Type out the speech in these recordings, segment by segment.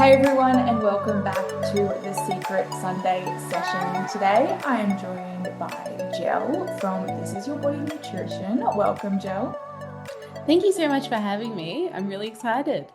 Hey everyone, and welcome back to the Secret Sunday session. Today I am joined by Gel from This Is Your Body Nutrition. Welcome, Gel. Thank you so much for having me. I'm really excited.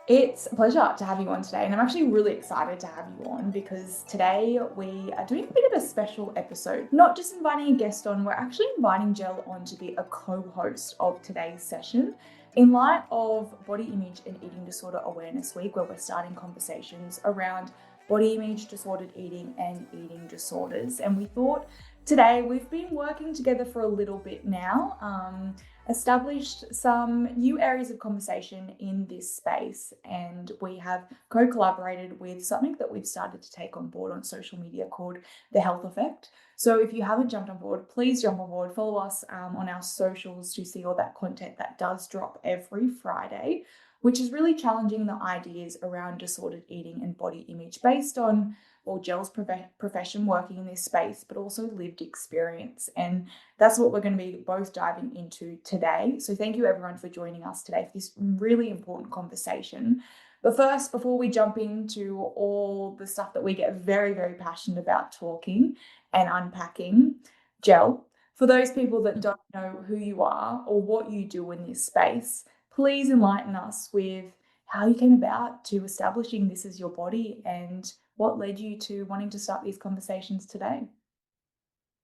It's a pleasure to have you on today, and I'm actually really excited to have you on because today we are doing a bit of a special episode. Not just inviting a guest on, we're actually inviting Gel on to be a co-host of today's session. In light of Body Image and Eating Disorder Awareness Week, where we're starting conversations around body image, disordered eating, and eating disorders. And we thought today, we've been working together for a little bit now, established some new areas of conversation in this space, and we have co-collaborated with something that we've started to take on board on social media called The Health Effect. So if you haven't jumped on board, please jump on board. Follow us on our socials to see all that content that does drop every Friday, which is really challenging the ideas around disordered eating and body image based on, well, Gel's profession working in this space, but also lived experience. And that's what we're going to be both diving into today. So thank you everyone for joining us today for this really important conversation. But first, before we jump into all the stuff that we get very, very passionate about talking and unpacking, Gel, for those people that don't know who you are or what you do in this space, please enlighten us with how you came about to establishing This Is Your Body and what led you to wanting to start these conversations today.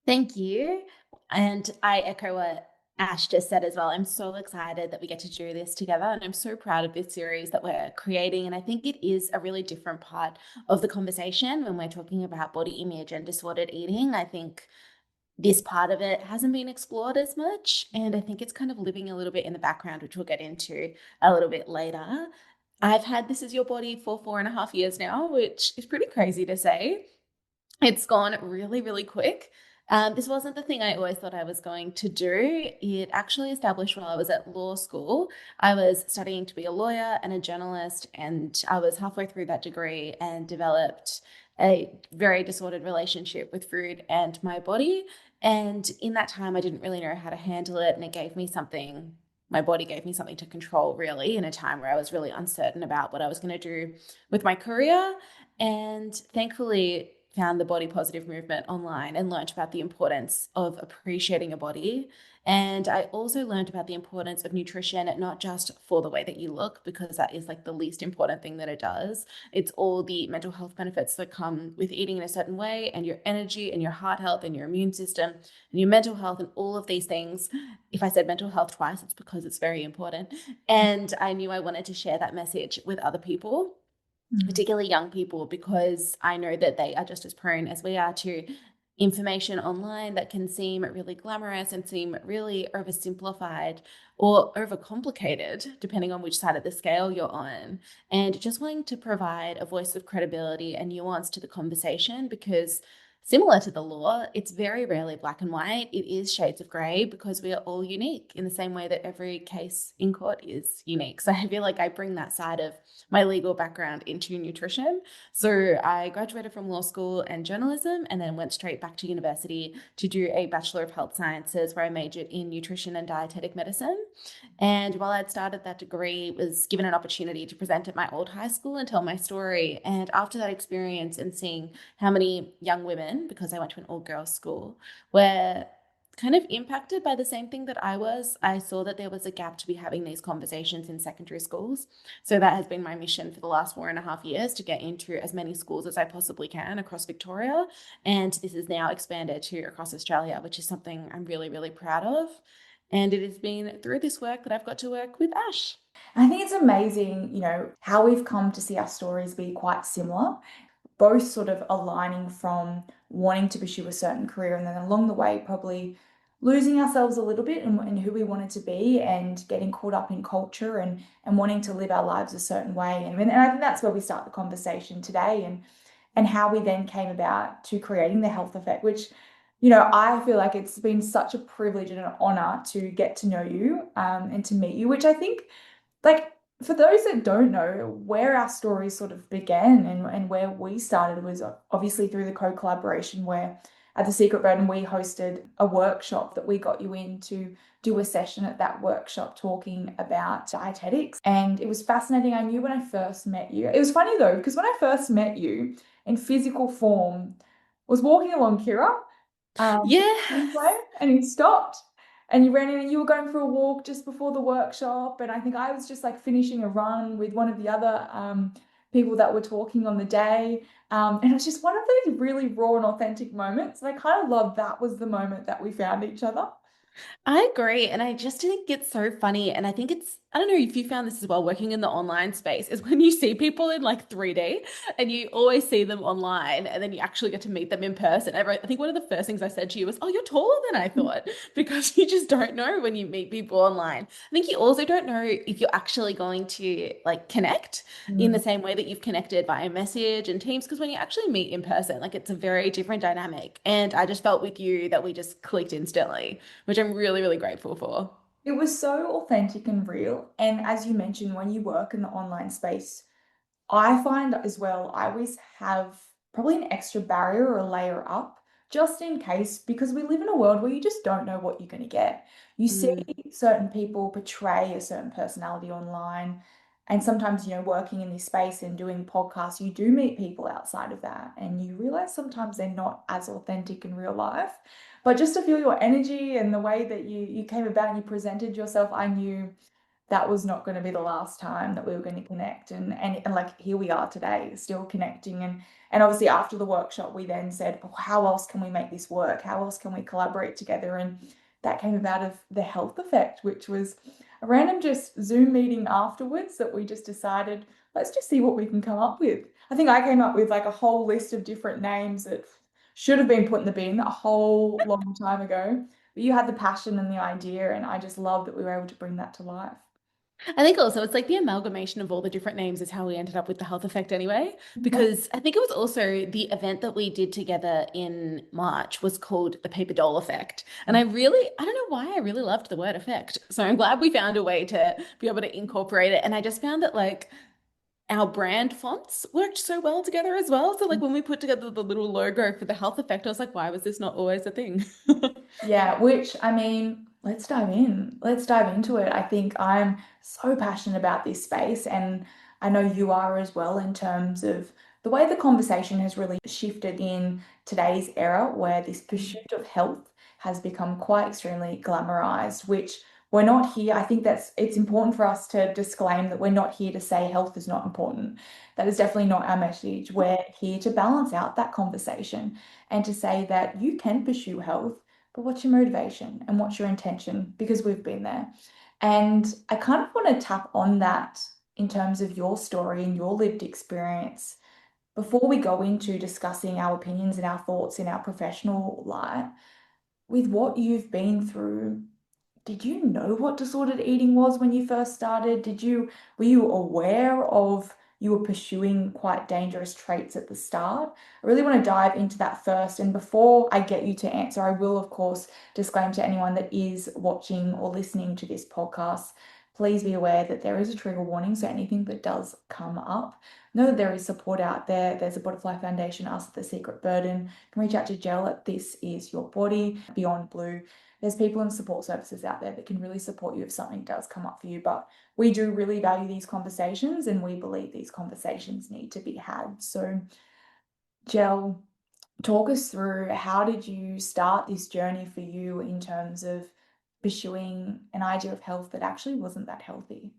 Thank you. And I echo what Ash just said as well. I'm so excited that we get to do this together. And I'm so proud of this series that we're creating. And I think it is a really different part of the conversation when we're talking about body image and disordered eating. I think this part of it hasn't been explored as much. And I think it's kind of living a little bit in the background, which we'll get into a little bit later. I've had This Is Your Body for 4.5 years now, which is pretty crazy to say. It's gone really, really quick. This wasn't the thing I always thought I was going to do. It actually established while I was at law school. I was studying to be a lawyer and a journalist, and I was halfway through that degree and developed a very disordered relationship with food and my body. And in that time, I didn't really know how to handle it, and it gave me something. My body gave me something to control, really, in a time where I was really uncertain about what I was going to do with my career. And thankfully, found the body positive movement online and learned about the importance of appreciating your body. And I also learned about the importance of nutrition, not just for the way that you look, because that is like the least important thing that it does. It's all the mental health benefits that come with eating in a certain way, and your energy and your heart health and your immune system and your mental health and all of these things. If I said mental health twice, it's because it's very important. And I knew I wanted to share that message with other people, particularly young people, because I know that they are just as prone as we are to information online that can seem really glamorous and seem really oversimplified or overcomplicated, depending on which side of the scale you're on. And just wanting to provide a voice of credibility and nuance to the conversation, because similar to the law, it's very rarely black and white. It is shades of gray because we are all unique in the same way that every case in court is unique. So I feel like I bring that side of my legal background into nutrition. So I graduated from law school and journalism, and then went straight back to university to do a Bachelor of Health Sciences, where I majored in nutrition and dietetic medicine. And while I'd started that degree, was given an opportunity to present at my old high school and tell my story. And after that experience and seeing how many young women, because I went to an all-girls school, were kind of impacted by the same thing that I was, I saw that there was a gap to be having these conversations in secondary schools. So that has been my mission for the last 4.5 years, to get into as many schools as I possibly can across Victoria. And this is now expanded to across Australia, which is something I'm really, really proud of. And it has been through this work that I've got to work with Ash. I think it's amazing, how we've come to see our stories be quite similar, both sort of aligning from wanting to pursue a certain career and then along the way probably losing ourselves a little bit in who we wanted to be and getting caught up in culture and wanting to live our lives a certain way. And I think that's where we start the conversation today, and how we then came about to creating the health effect, which, I feel like it's been such a privilege and an honor to get to know you and to meet you, which I think, like, for those that don't know where our stories sort of began and where we started was obviously through the co-collaboration where at the Secret Garden, we hosted a workshop that we got you in to do a session at that workshop talking about dietetics. And it was fascinating. I knew when I first met you. It was funny though, because when I first met you in physical form, I was walking along Kira, Yes. Queensway, and you stopped and you ran in and you were going for a walk just before the workshop. And I think I was just like finishing a run with one of the other people that were talking on the day. And it was just one of those really raw and authentic moments. And I kind of love that was the moment that we found each other. I agree. And I just think it's so funny. And I think I don't know if you found this as well, working in the online space, is when you see people in like 3D and you always see them online and then you actually get to meet them in person. I think one of the first things I said to you was, "Oh, you're taller than I thought," because you just don't know when you meet people online. I think you also don't know if you're actually going to like connect in the Mm. same way that you've connected via message and Teams, because when you actually meet in person, like it's a very different dynamic. And I just felt with you that we just clicked instantly, which I'm really, really grateful for. It was so authentic and real. And as you mentioned, when you work in the online space, I find as well, I always have probably an extra barrier or a layer up just in case, because we live in a world where you just don't know what you're going to get. You see Mm. certain people portray a certain personality online. And sometimes, working in this space and doing podcasts, you do meet people outside of that. And you realize sometimes they're not as authentic in real life. But just to feel your energy and the way that you came about and you presented yourself, I knew that was not going to be the last time that we were going to connect, and like here we are today still connecting, and obviously after the workshop we then said, oh, how else can we make this work, how else can we collaborate together, and that came about of the health effect, which was a random just Zoom meeting afterwards that we just decided, let's just see what we can come up with. I think I came up with like a whole list of different names that should have been put in the bin a whole long time ago, but you had the passion and the idea, and I just love that we were able to bring that to life. I think also it's like the amalgamation of all the different names is how we ended up with the health effect anyway. Because I think it was also the event that we did together in March was called the paper doll effect. And I don't know why I really loved the word effect. So I'm glad we found a way to be able to incorporate it. And I just found that like our brand fonts worked so well together as well. So like when we put together the little logo for the health effect, I was like, why was this not always a thing? Yeah, which I mean, let's dive in. Let's dive into it. I think I'm so passionate about this space, and I know you are as well, in terms of the way the conversation has really shifted in today's era, where this pursuit of health has become quite extremely glamorized, which we're not here. I think it's important for us to disclaim that we're not here to say health is not important. That is definitely not our message. We're here to balance out that conversation and to say that you can pursue health, but what's your motivation and what's your intention? Because we've been there. And I kind of want to tap on that in terms of your story and your lived experience before we go into discussing our opinions and our thoughts in our professional light. With what you've been through, did you know what disordered eating was when you first started? Were you aware of you were pursuing quite dangerous traits at the start? I really want to dive into that first. And before I get you to answer, I will, of course, disclaim to anyone that is watching or listening to this podcast, please be aware that there is a trigger warning. So anything that does come up, know that there is support out there. There's a Butterfly Foundation, us at The Secret Burden. You can reach out to Gel at This Is Your Body, Beyond Blue. There's people and support services out there that can really support you if something does come up for you. But we do really value these conversations, and we believe these conversations need to be had. So, Jel, talk us through, how did you start this journey for you in terms of pursuing an idea of health that actually wasn't that healthy?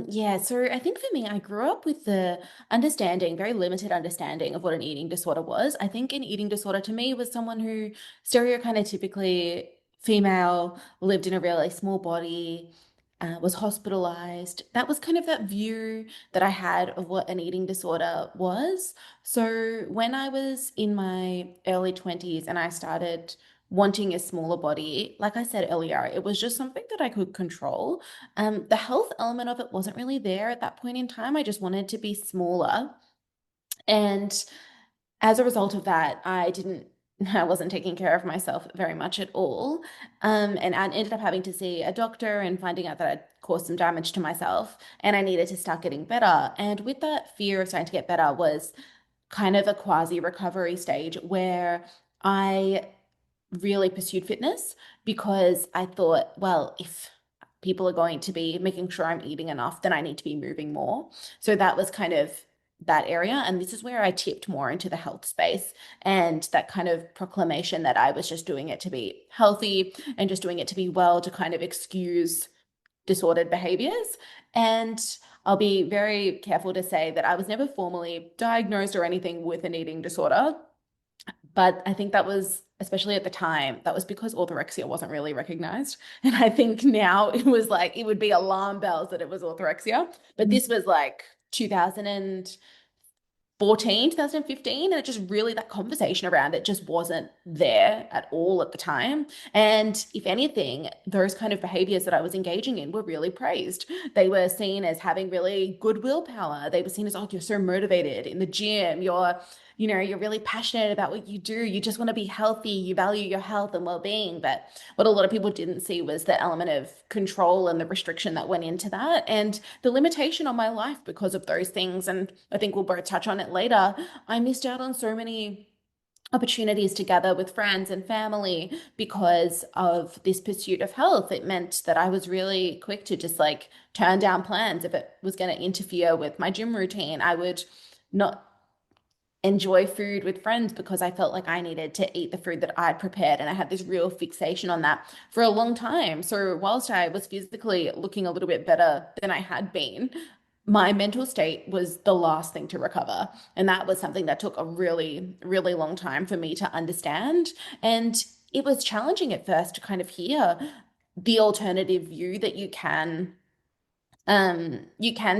Yeah, so I think for me, I grew up with the understanding, very limited understanding of what an eating disorder was. I think an eating disorder to me was someone who stereotypically female, lived in a really small body, was hospitalized. That was kind of that view that I had of what an eating disorder was. So when I was in my early 20s and I started wanting a smaller body, like I said earlier, it was just something that I could control. The health element of it wasn't really there at that point in time. I just wanted to be smaller. And as a result of that, I wasn't taking care of myself very much at all. And I ended up having to see a doctor and finding out that I'd caused some damage to myself and I needed to start getting better. And with that fear of starting to get better was kind of a quasi recovery stage where I really pursued fitness because I thought, well, if people are going to be making sure I'm eating enough, then I need to be moving more. So that was kind of that area. And this is where I tipped more into the health space and that kind of proclamation that I was just doing it to be healthy and just doing it to be well, to kind of excuse disordered behaviors. And I'll be very careful to say that I was never formally diagnosed or anything with an eating disorder. But I think that was, especially at the time, that was because orthorexia wasn't really recognized. And I think now it was like, it would be alarm bells that it was orthorexia. But this was like 2014, 2015, and it just really, that conversation around it just wasn't there at all at the time. And if anything, those kind of behaviors that I was engaging in were really praised. They were seen as having really good willpower. They were seen as, oh, you're so motivated in the gym, you're really passionate about what you do. You just want to be healthy. You value your health and well-being. But what a lot of people didn't see was the element of control and the restriction that went into that and the limitation on my life because of those things. And I think we'll both touch on it later. I missed out on so many opportunities to gather with friends and family because of this pursuit of health. It meant that I was really quick to just like turn down plans if it was going to interfere with my gym routine. I would not enjoy food with friends because I felt like I needed to eat the food that I'd prepared. And I had this real fixation on that for a long time. So whilst I was physically looking a little bit better than I had been, my mental state was the last thing to recover. And that was something that took a really, really long time for me to understand. And it was challenging at first to kind of hear the alternative view that you can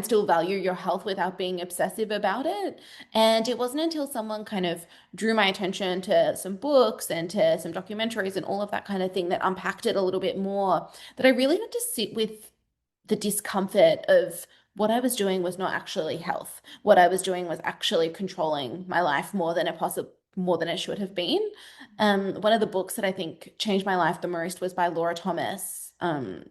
still value your health without being obsessive about it. And it wasn't until someone kind of drew my attention to some books and to some documentaries and all of that kind of thing that unpacked it a little bit more that I really had to sit with the discomfort of what I was doing was not actually health. What I was doing was actually controlling my life more than it should have been. One of the books that I think changed my life the most was by Laura Thomas.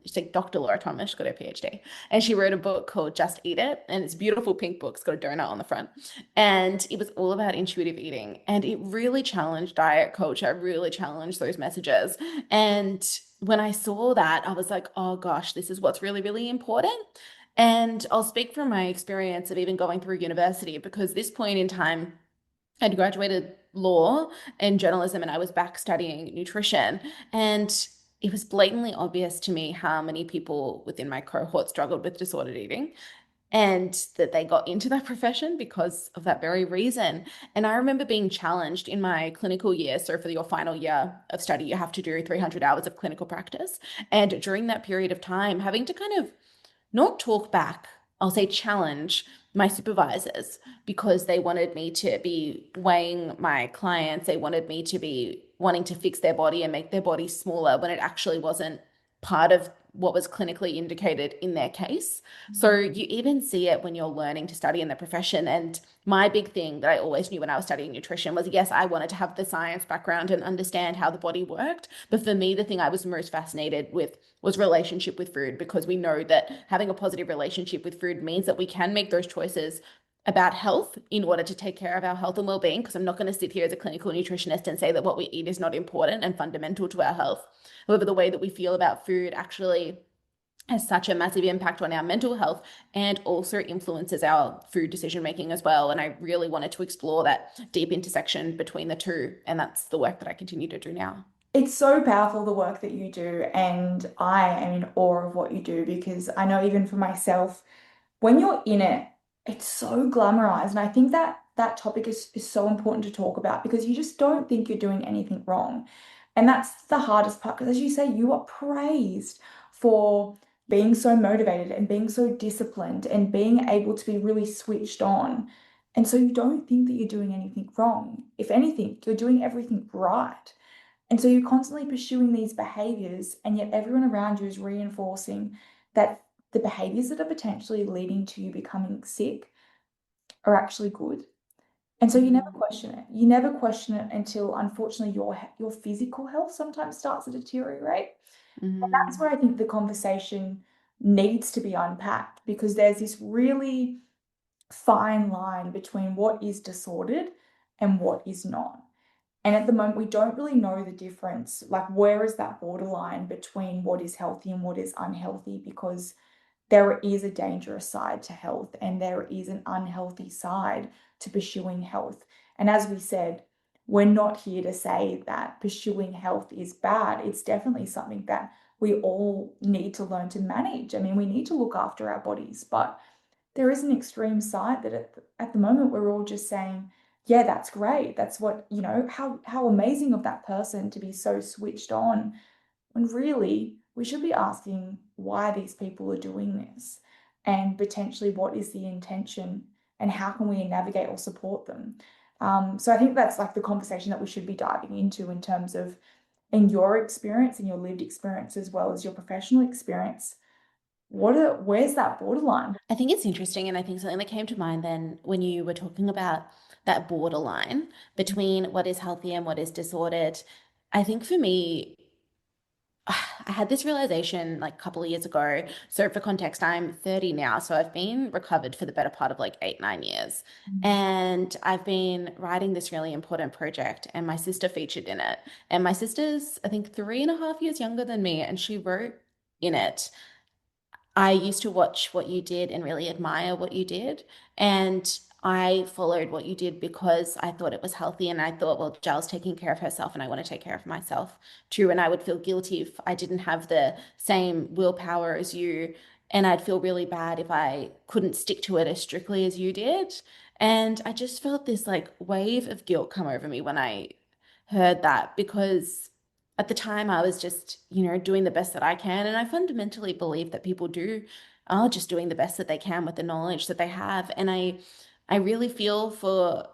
She's like Dr. Laura Thomas, she got her PhD, and she wrote a book called Just Eat It, and it's a beautiful pink book. It's got a donut on the front, and it was all about intuitive eating, and it really challenged diet culture, really challenged those messages. And when I saw that, I was like, oh gosh, this is what's really, really important. And I'll speak from my experience of even going through university because this point in time, I'd graduated law and journalism and I was back studying nutrition. And it was blatantly obvious to me how many people within my cohort struggled with disordered eating and that they got into that profession because of that very reason. And I remember being challenged in my clinical year. So for your final year of study, you have to do 300 hours of clinical practice. And during that period of time, having to kind of not talk back, I'll say challenge my supervisors because they wanted me to be weighing my clients. They wanted me to be wanting to fix their body and make their body smaller when it actually wasn't part of what was clinically indicated in their case. So you even see it when you're learning to study in the profession. And my big thing that I always knew when I was studying nutrition was, yes, I wanted to have the science background and understand how the body worked. But for me, the thing I was most fascinated with was relationship with food, because we know that having a positive relationship with food means that we can make those choices about health in order to take care of our health and well-being. Because I'm not going to sit here as a clinical nutritionist and say that what we eat is not important and fundamental to our health. However, the way that we feel about food actually has such a massive impact on our mental health and also influences our food decision making as well. And I really wanted to explore that deep intersection between the two. And that's the work that I continue to do now. It's so powerful, the work that you do, and I am in awe of what you do because I know even for myself, when you're in it, it's so glamorized. And I think that that topic is so important to talk about because you just don't think you're doing anything wrong. And that's the hardest part because, as you say, you are praised for being so motivated and being so disciplined and being able to be really switched on. And so you don't think that you're doing anything wrong. If anything, you're doing everything right. And so you're constantly pursuing these behaviors, and yet everyone around you is reinforcing that the behaviors that are potentially leading to you becoming sick are actually good. And so you never Mhm. question it. You never question it until, unfortunately, your physical health sometimes starts to deteriorate. And that's Mhm. where I think the conversation needs to be unpacked because there's this really fine line between what is disordered and what is not. And at the moment, we don't really know the difference. Like, where is that borderline between what is healthy and what is unhealthy? Because there is a dangerous side to health and there is an unhealthy side to pursuing health. And as we said, we're not here to say that pursuing health is bad. It's definitely something that we all need to learn to manage. I mean, we need to look after our bodies, but there is an extreme side that at the moment we're all just saying, yeah, that's great. That's what, how amazing of that person to be so switched on, when really we should be asking why these people are doing this and potentially what is the intention and how can we navigate or support them. So I think that's like the conversation that we should be diving into in terms of, in your experience, in your lived experience, as well as your professional experience, where's that borderline? I think it's interesting, and I think something that came to mind then when you were talking about that borderline between what is healthy and what is disordered. I think for me, I had this realization like a couple of years ago. So for context, I'm 30 now. So I've been recovered for the better part of like 8, 9 years. And I've been writing this really important project, and my sister featured in it. And my sister's, I think, 3.5 years younger than me, and she wrote in it, I used to watch what you did and really admire what you did. And I followed what you did because I thought it was healthy. And I thought, well, Gel's taking care of herself and I want to take care of myself too. And I would feel guilty if I didn't have the same willpower as you. And I'd feel really bad if I couldn't stick to it as strictly as you did. And I just felt this like wave of guilt come over me when I heard that, because at the time I was just, doing the best that I can. And I fundamentally believe that people are just doing the best that they can with the knowledge that they have. And I really feel for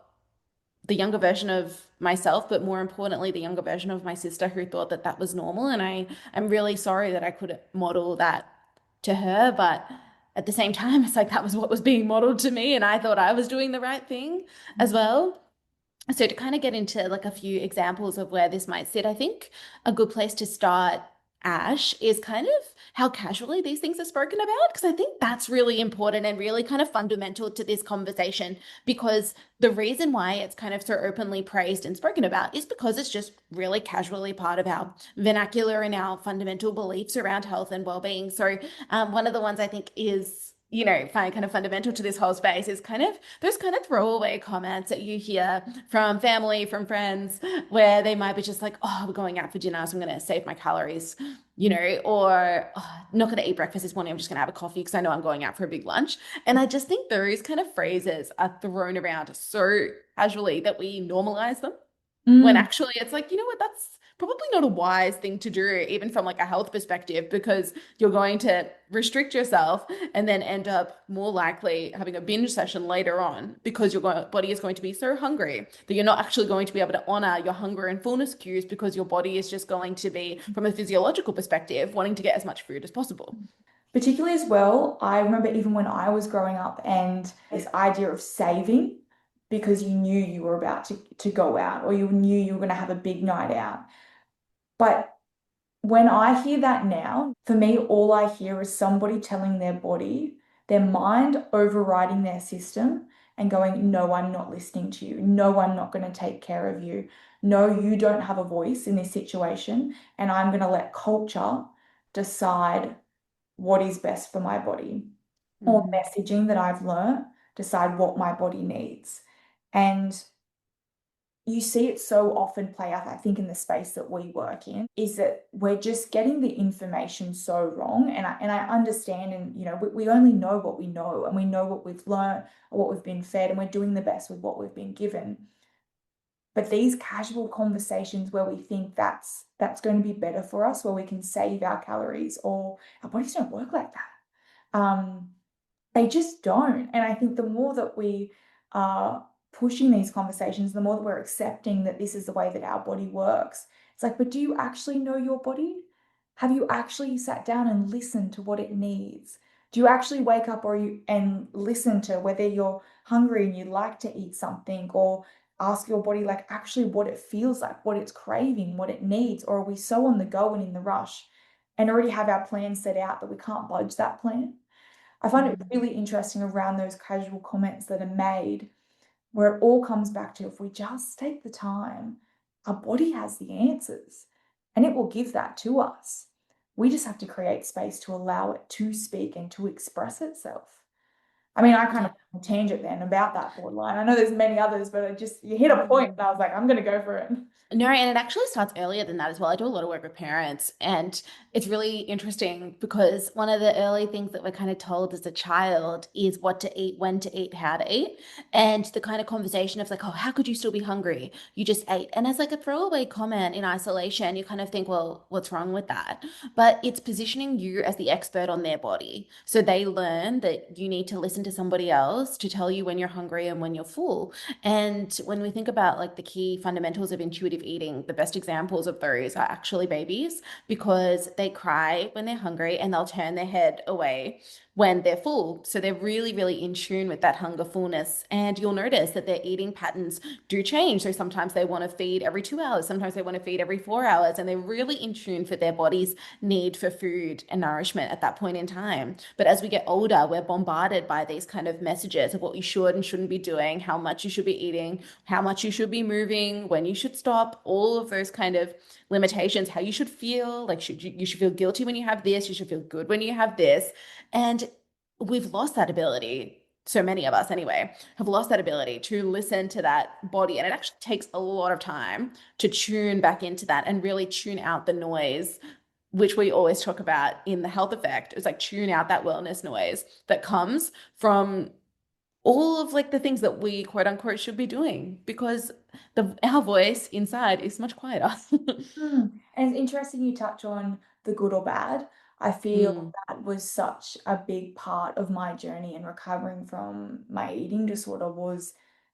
the younger version of myself, but more importantly, the younger version of my sister who thought that that was normal. And I'm really sorry that I couldn't model that to her. But at the same time, it's like that was what was being modeled to me. And I thought I was doing the right thing as well. So to kind of get into like a few examples of where this might sit, I think a good place to start, Ash, is kind of how casually these things are spoken about, because I think that's really important and really kind of fundamental to this conversation. Because the reason why it's kind of so openly praised and spoken about is because it's just really casually part of our vernacular and our fundamental beliefs around health and well-being. So one of the ones I think is, find kind of fundamental to this whole space is kind of those kind of throwaway comments that you hear from family, from friends, where they might be just like, oh, we're going out for dinner, so I'm going to save my calories, or oh, I'm not going to eat breakfast this morning, I'm just going to have a coffee because I know I'm going out for a big lunch. And I just think those kind of phrases are thrown around so casually that we normalize them, when Mm. actually it's like, you know what, that's probably not a wise thing to do, even from like a health perspective, because you're going to restrict yourself and then end up more likely having a binge session later on, because your body is going to be so hungry that you're not actually going to be able to honor your hunger and fullness cues, because your body is just going to be, from a physiological perspective, wanting to get as much food as possible. Particularly as well, I remember even when I was growing up and this idea of saving because you knew you were about to go out or you knew you were going to have a big night out. But when I hear that now, for me, all I hear is somebody telling their body, their mind overriding their system and going, no, I'm not listening to you. No, I'm not going to take care of you. No, you don't have a voice in this situation. And I'm going to let culture decide what is best for my body, or Mm. messaging that I've learned decide what my body needs. And you see it so often play out, I think, in the space that we work in, is that we're just getting the information so wrong. And I understand, and we only know what we know, and we know what we've learned or what we've been fed, and we're doing the best with what we've been given. But these casual conversations where we think that's going to be better for us, where we can save our calories, or our bodies don't work like that. They just don't. And I think the more that we are pushing these conversations, the more that we're accepting that this is the way that our body works. It's like, but do you actually know your body? Have you actually sat down and listened to what it needs? Do you actually wake up and listen to whether you're hungry and you'd like to eat something, or ask your body like actually what it feels like, what it's craving, what it needs? Or are we so on the go and in the rush and already have our plan set out that we can't budge that plan? I find it really interesting around those casual comments that are made, where it all comes back to if we just take the time, our body has the answers and it will give that to us. We just have to create space to allow it to speak and to express itself. I mean, I kind Yeah. of went on a tangent then about that borderline. I know there's many others, but you hit a point and I was like, I'm going to go for it. No, and it actually starts earlier than that as well. I do a lot of work with parents, and it's really interesting because one of the early things that we're kind of told as a child is what to eat, when to eat, how to eat. And the kind of conversation of like, oh, how could you still be hungry? You just ate. And as like a throwaway comment in isolation, you kind of think, well, what's wrong with that? But it's positioning you as the expert on their body. So they learn that you need to listen to somebody else to tell you when you're hungry and when you're full. And when we think about like the key fundamentals of intuitive eating, the best examples of those are actually babies because they cry when they're hungry and they'll turn their head away when they're full. So they're really, really in tune with that hunger fullness. And you'll notice that their eating patterns do change. So sometimes they want to feed every 2 hours, sometimes they want to feed every 4 hours, and they're really in tune for their body's need for food and nourishment at that point in time. But as we get older, we're bombarded by these kind of messages of what you should and shouldn't be doing, how much you should be eating, how much you should be moving, when you should stop, all of those kind of limitations, how you should feel, like you should feel guilty when you have this, you should feel good when you have this. And we've lost that ability. So many of us, anyway, have lost that ability to listen to that body. And it actually takes a lot of time to tune back into that and really tune out the noise, which we always talk about in the health effect. It's like tune out that wellness noise that comes from all of like the things that we quote unquote should be doing because our voice inside is much quieter. And it's interesting you touch on the good or bad. I feel Mm. that was such a big part of my journey in recovering from my eating disorder was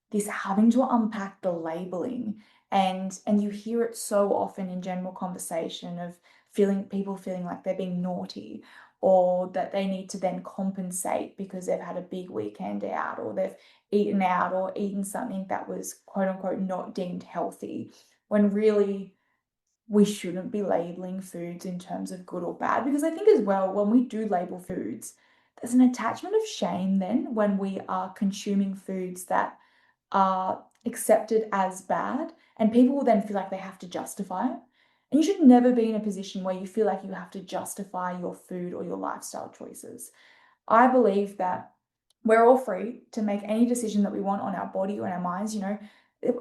this having to unpack the labeling. And you hear it so often in general conversation of people feeling like they're being naughty or that they need to then compensate because they've had a big weekend out or they've eaten out or eaten something that was quote unquote not deemed healthy when really we shouldn't be labeling foods in terms of good or bad because I think as well when we do label foods, there's an attachment of shame then when we are consuming foods that are accepted as bad, and people will then feel like they have to justify it. And you should never be in a position where you feel like you have to justify your food or your lifestyle choices. I believe that we're all free to make any decision that we want on our body or on our minds.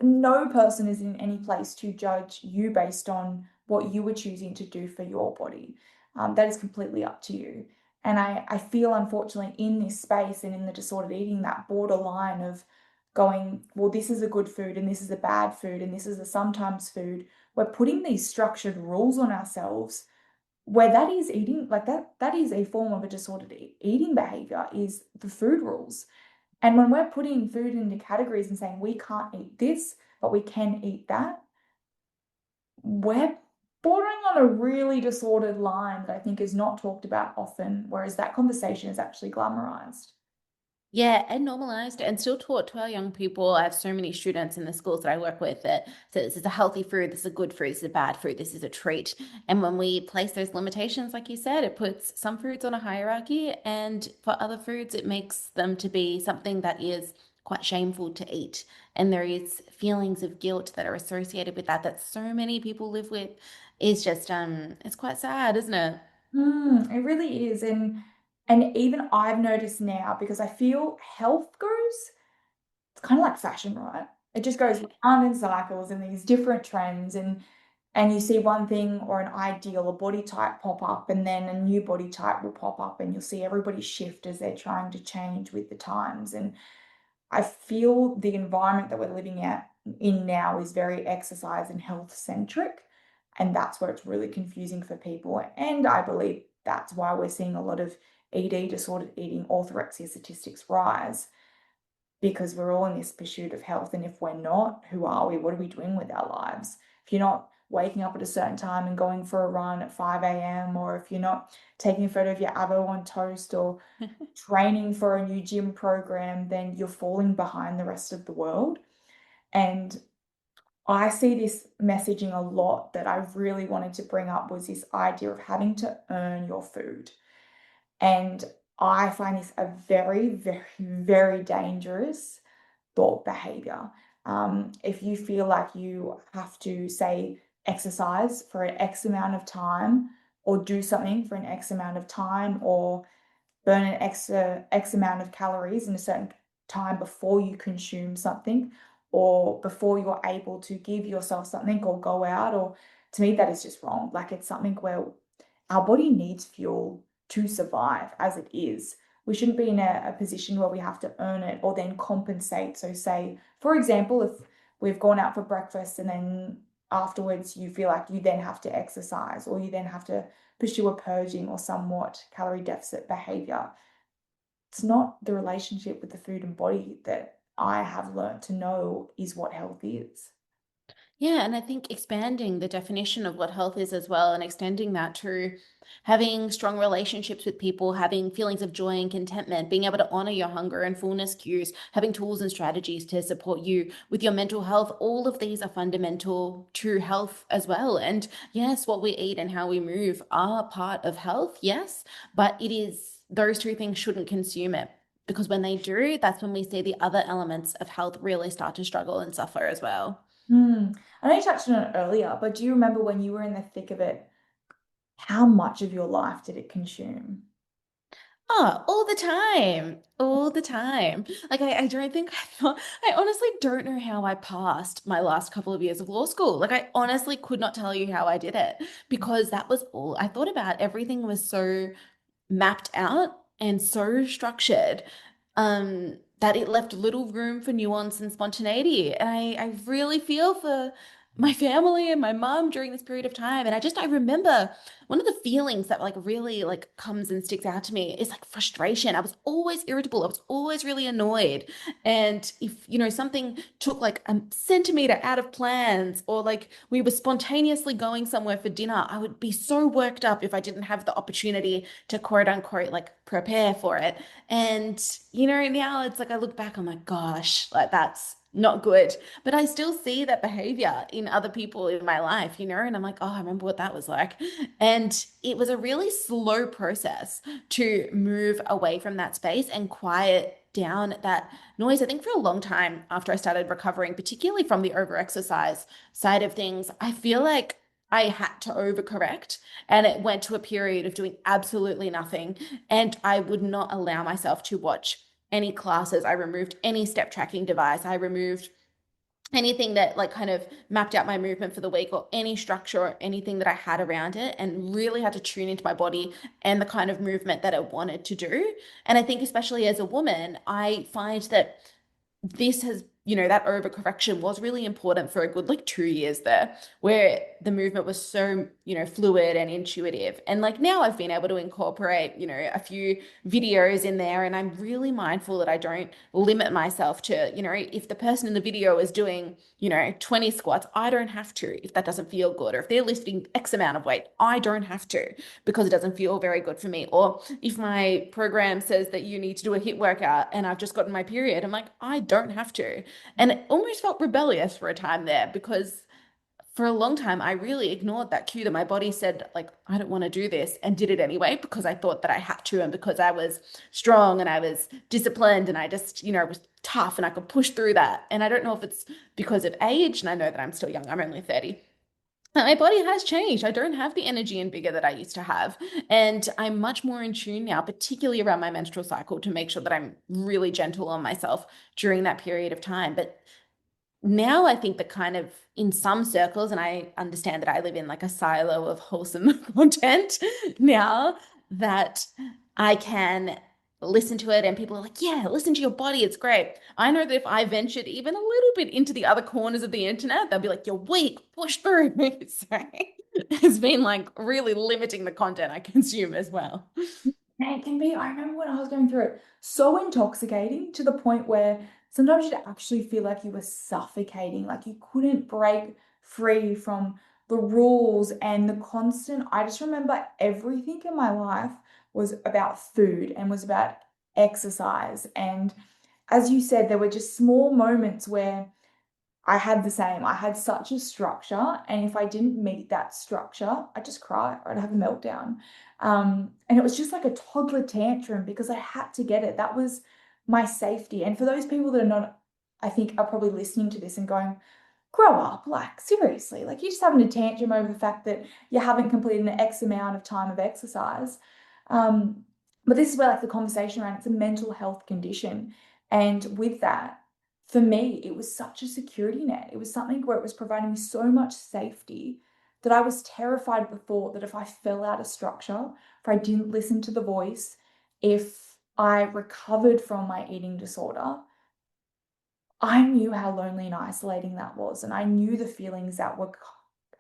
No person is in any place to judge you based on what you were choosing to do for your body. That is completely up to you. And I feel, unfortunately, in this space and in the disordered eating, that borderline of going, well, this is a good food and this is a bad food and this is a sometimes food. We're putting these structured rules on ourselves where that is eating like that is a form of a disordered eating behavior is the food rules. And when we're putting food into categories and saying we can't eat this but we can eat that, we're bordering on a really disordered line that I think is not talked about often, whereas that conversation is actually glamorized. Yeah, and normalized and still taught to our young people. I have so many students in the schools that I work with that say this is a healthy food, this is a good food, this is a bad food, this is a treat. And when we place those limitations, like you said, it puts some foods on a hierarchy, and for other foods, it makes them to be something that is quite shameful to eat. And there is feelings of guilt that are associated with that that so many people live with. Is just it's quite sad, isn't it? It really is. And even I've noticed now because I feel health goes, it's kind of like fashion, right? It just goes round in cycles and these different trends and you see one thing or an ideal, a body type pop up, and then a new body type will pop up, and you'll see everybody shift as they're trying to change with the times. And I feel the environment that we're living in now is very exercise and health centric, and that's where it's really confusing for people. And I believe that's why we're seeing a lot of ED, disordered eating, orthorexia statistics rise because we're all in this pursuit of health. And if we're not, who are we? What are we doing with our lives? If you're not waking up at a certain time and going for a run at 5 a.m., or if you're not taking a photo of your avo on toast or training for a new gym program, then you're falling behind the rest of the world. And I see this messaging a lot that I really wanted to bring up was this idea of having to earn your food. And I find this a very, very, very dangerous thought behavior. If you feel like you have to, say, exercise for an X amount of time, or do something for an X amount of time, or burn an extra X amount of calories in a certain time before you consume something, or before you're able to give yourself something or go out, or to me, that is just wrong. Like, it's something where our body needs fuel to survive as it is. We shouldn't be in a position where we have to earn it or then compensate. So, say, for example, if we've gone out for breakfast and then afterwards you feel like you then have to exercise, or you then have to pursue a purging or somewhat calorie deficit behavior, it's not the relationship with the food and body that I have learned to know is what health is. Yeah, and I think expanding the definition of what health is as well, and extending that to having strong relationships with people, having feelings of joy and contentment, being able to honor your hunger and fullness cues, having tools and strategies to support you with your mental health. All of these are fundamental to health as well. And yes, what we eat and how we move are part of health, yes, but it is those two things shouldn't consume it. Because when they do, that's when we see the other elements of health really start to struggle and suffer as well. I know you touched on it earlier, but do you remember when you were in the thick of it, how much of your life did it consume? Oh, all the time. All the time. Like I don't think I honestly don't know how I passed my last couple of years of law school. Like I honestly could not tell you how I did it because that was all I thought about. Everything was so mapped out and so structured that it left little room for nuance and spontaneity. And I really feel for my family and my mom during this period of time. And I remember one of the feelings that like really like comes and sticks out to me is like frustration. I was always irritable. I was always really annoyed. And if, something took like a centimeter out of plans or like we were spontaneously going somewhere for dinner, I would be so worked up if I didn't have the opportunity to quote unquote like prepare for it. And, now it's like I look back, I'm like, gosh, like that's not good. But I still see that behavior in other people in my life, and I'm like, oh, I remember what that was like. And it was a really slow process to move away from that space and quiet down that noise. I think for a long time after I started recovering, particularly from the overexercise side of things, I feel like I had to overcorrect and it went to a period of doing absolutely nothing. And I would not allow myself to watch any classes. I removed any step tracking device. I removed anything that like kind of mapped out my movement for the week or any structure or anything that I had around it and really had to tune into my body and the kind of movement that I wanted to do. And I think especially as a woman, I find that this has, that overcorrection was really important for a good like 2 years there, where the movement was so, fluid and intuitive. And like now I've been able to incorporate, a few videos in there, and I'm really mindful that I don't limit myself to, if the person in the video is doing, 20 squats, I don't have to if that doesn't feel good. Or if they're lifting X amount of weight, I don't have to because it doesn't feel very good for me. Or if my program says that you need to do a HIIT workout and I've just gotten my period, I'm like, I don't have to. And it almost felt rebellious for a time there because for a long time I really ignored that cue that my body said, like, I don't want to do this, and did it anyway because I thought that I had to, and because I was strong and I was disciplined and I just, was tough and I could push through that. And I don't know if it's because of age, and I know that I'm still young, I'm only 30. My body has changed. I don't have the energy and vigor that I used to have. And I'm much more in tune now, particularly around my menstrual cycle, to make sure that I'm really gentle on myself during that period of time. But now I think that kind of in some circles, and I understand that I live in like a silo of wholesome content now, that I can listen to it and people are like, yeah, listen to your body, it's great. I know that if I ventured even a little bit into the other corners of the internet, they'll be like, you're weak, push through. So it's been like really limiting the content I consume as well. And it can be, I remember when I was going through it, so intoxicating to the point where sometimes you'd actually feel like you were suffocating, like you couldn't break free from the rules and the constant. I just remember everything in my life was about food and was about exercise. And as you said, there were just small moments where I had the same. I had such a structure, and if I didn't meet that structure, I'd just cry or I'd have a meltdown. And it was just like a toddler tantrum because I had to get it. That was my safety. And for those people that are not, I think, are probably listening to this and going, grow up, like seriously, like you're just having a tantrum over the fact that you haven't completed an X amount of time of exercise. But this is where like the conversation around it's a mental health condition. And with that, for me, it was such a security net. It was something where it was providing me so much safety that I was terrified of the thought that if I fell out of structure, if I didn't listen to the voice, if I recovered from my eating disorder, I knew how lonely and isolating that was. And I knew the feelings that were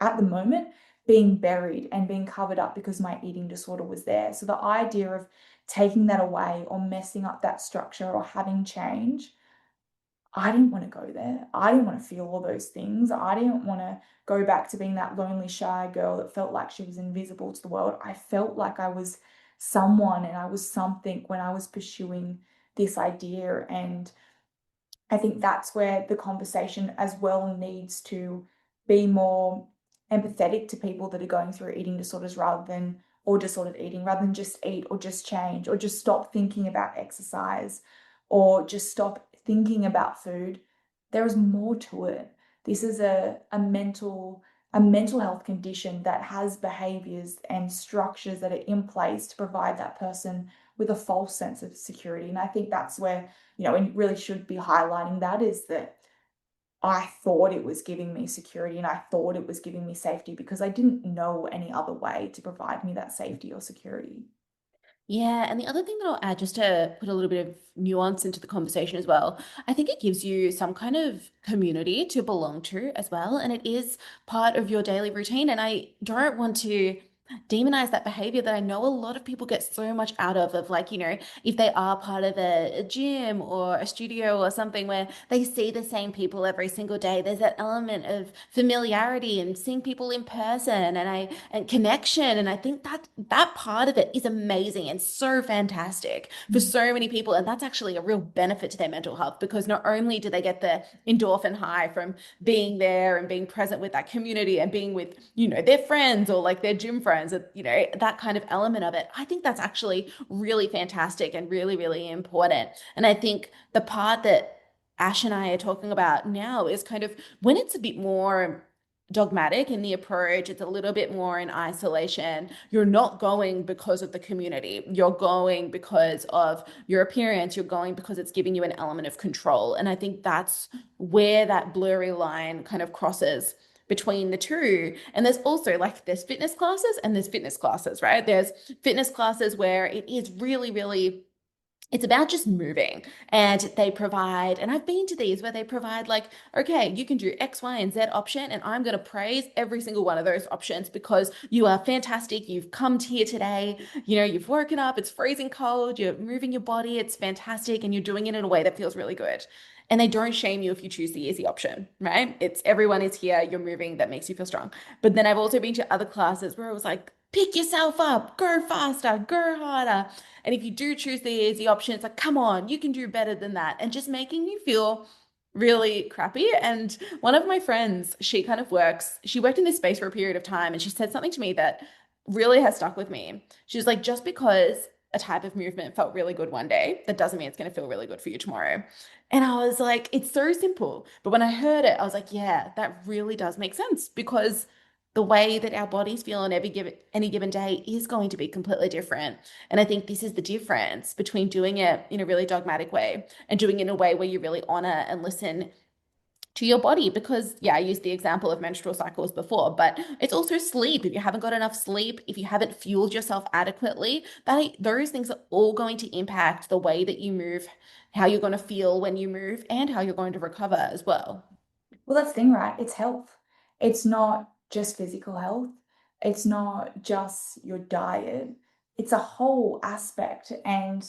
at the moment being buried and being covered up because my eating disorder was there. So the idea of taking that away or messing up that structure or having change, I didn't want to go there. I didn't want to feel all those things. I didn't want to go back to being that lonely, shy girl that felt like she was invisible to the world. I felt like I was someone and I was something when I was pursuing this idea. And I think that's where the conversation as well needs to be more empathetic to people that are going through eating disorders rather than, or disordered eating, rather than just eat or just change or just stop thinking about exercise or just stop thinking about food. There is more to it. This is a mental health condition that has behaviors and structures that are in place to provide that person with a false sense of security. And I think that's where, and really should be highlighting that is that I thought it was giving me security and I thought it was giving me safety because I didn't know any other way to provide me that safety or security. Yeah, and the other thing that I'll add, just to put a little bit of nuance into the conversation as well, I think it gives you some kind of community to belong to as well. And it is part of your daily routine. And I don't want to demonize that behavior that I know a lot of people get so much out of like, if they are part of a gym or a studio or something where they see the same people every single day, there's that element of familiarity and seeing people in person and connection. And I think that part of it is amazing and so fantastic for Mm. so many people. And that's actually a real benefit to their mental health because not only do they get the endorphin high from being there and being present with that community and being with, their friends or like their gym friends, that kind of element of it. I think that's actually really fantastic and really, really important. And I think the part that Ash and I are talking about now is kind of when it's a bit more dogmatic in the approach, it's a little bit more in isolation. You're not going because of the community. You're going because of your appearance. You're going because it's giving you an element of control. And I think that's where that blurry line kind of crosses between the two. And there's also like there's fitness classes and there's fitness classes, right? There's fitness classes where it is really, really it's about just moving and they provide, and I've been to these where they provide like, okay, you can do X, Y, and Z option. And I'm going to praise every single one of those options because you are fantastic. You've come here today, you've woken up, it's freezing cold, you're moving your body, it's fantastic. And you're doing it in a way that feels really good. And they don't shame you if you choose the easy option, right? It's everyone is here, you're moving, that makes you feel strong. But then I've also been to other classes where it was like, pick yourself up, go faster, go harder. And if you do choose the easy option, it's like, come on, you can do better than that. And just making you feel really crappy. And one of my friends, she worked in this space for a period of time and she said something to me that really has stuck with me. She was like, just because a type of movement felt really good one day, that doesn't mean it's going to feel really good for you tomorrow. And I was like, it's so simple. But when I heard it, I was like, yeah, that really does make sense because the way that our bodies feel on any given day is going to be completely different. And I think this is the difference between doing it in a really dogmatic way and doing it in a way where you really honor and listen to your body. Because, yeah, I used the example of menstrual cycles before, but it's also sleep. If you haven't got enough sleep, if you haven't fueled yourself adequately, those things are all going to impact the way that you move, how you're going to feel when you move, and how you're going to recover as well. Well, that's the thing, right? It's health. It's not just physical health. It's not just your diet. It's a whole aspect. And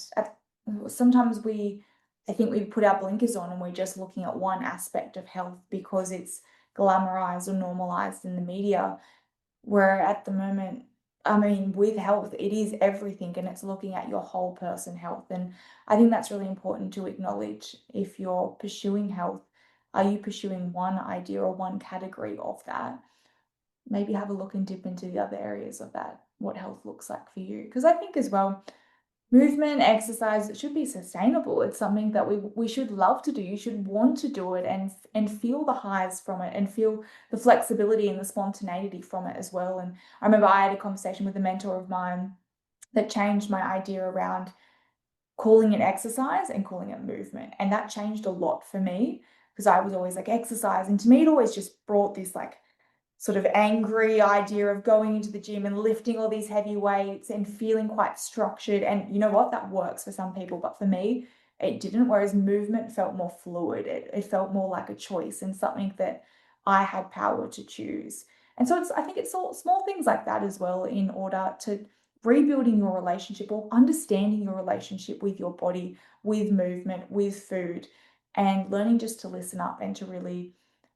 sometimes I think we put our blinkers on and we're just looking at one aspect of health because it's glamorized or normalized in the media. Where at the moment, I mean, with health, it is everything and it's looking at your whole person health. And I think that's really important to acknowledge if you're pursuing health. Are you pursuing one idea or one category of that? Maybe have a look and dip into the other areas of that, what health looks like for you. Because I think as well, movement, exercise, it should be sustainable. It's something that we should love to do. You should want to do it and feel the highs from it and feel the flexibility and the spontaneity from it as well. And I remember I had a conversation with a mentor of mine that changed my idea around calling it exercise and calling it movement. And that changed a lot for me because I was always like exercise. And to me, it always just brought this like sort of angry idea of going into the gym and lifting all these heavy weights and feeling quite structured. And you know what? That works for some people, but for me, it didn't. Whereas movement felt more fluid. It felt more like a choice and something that I had power to choose. And so I think it's all small things like that as well in order to rebuilding your relationship or understanding your relationship with your body, with movement, with food, and learning just to listen up and to really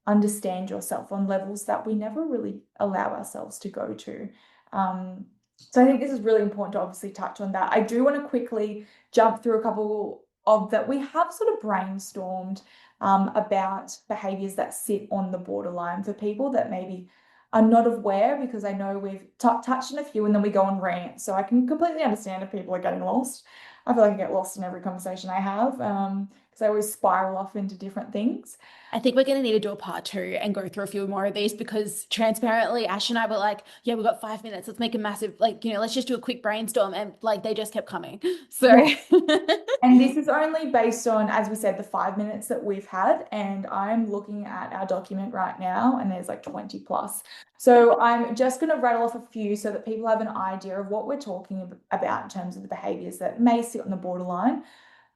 understand yourself on levels that we never really allow ourselves to go to. So I think this is really important to obviously touch on that. I do want to quickly jump through a couple of that we have sort of brainstormed about behaviors that sit on the borderline for people that maybe are not aware, because I know we've touched on a few and then we go on rant. So I can completely understand if people are getting lost. I feel like I get lost in every conversation I have because I always spiral off into different things. I think we're going to need to do a part 2 and go through a few more of these because transparently, Ash and I were like, yeah, we've got 5 minutes. Let's make a massive, like, let's just do a quick brainstorm. And like, they just kept coming. So, Yeah. And this is only based on, as we said, the 5 minutes that we've had. And I'm looking at our document right now, and there's like 20 plus. So I'm just going to rattle off a few so that people have an idea of what we're talking about in terms of the behaviors that may sit on the borderline.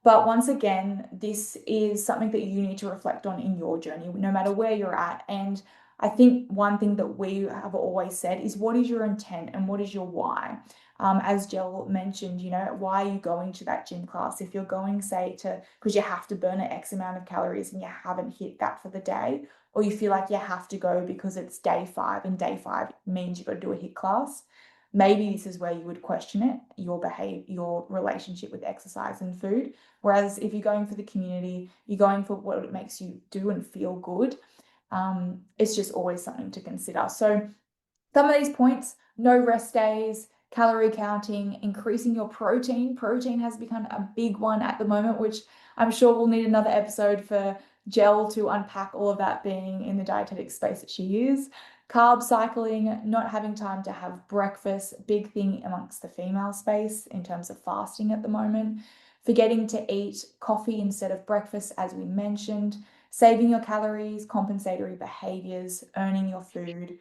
But once again, this is something that you need to reflect on in your journey, no matter where you're at. And I think one thing that we have always said is what is your intent and what is your why? As Gel mentioned, why are you going to that gym class? If you're going, say, because you have to burn an X amount of calories and you haven't hit that for the day, or you feel like you have to go because it's day 5 and day 5 means you've got to do a HIIT class, maybe this is where you would question it, your relationship with exercise and food. Whereas if you're going for the community, you're going for what it makes you do and feel good, it's just always something to consider. So some of these points: no rest days, calorie counting, increasing your protein. Protein has become a big one at the moment, which I'm sure we'll need another episode for Gel to unpack all of that, being in the dietetic space that she is. Carb cycling, not having time to have breakfast, big thing amongst the female space in terms of fasting at the moment. Forgetting to eat coffee instead of breakfast, as we mentioned. Saving your calories, compensatory behaviors, earning your food.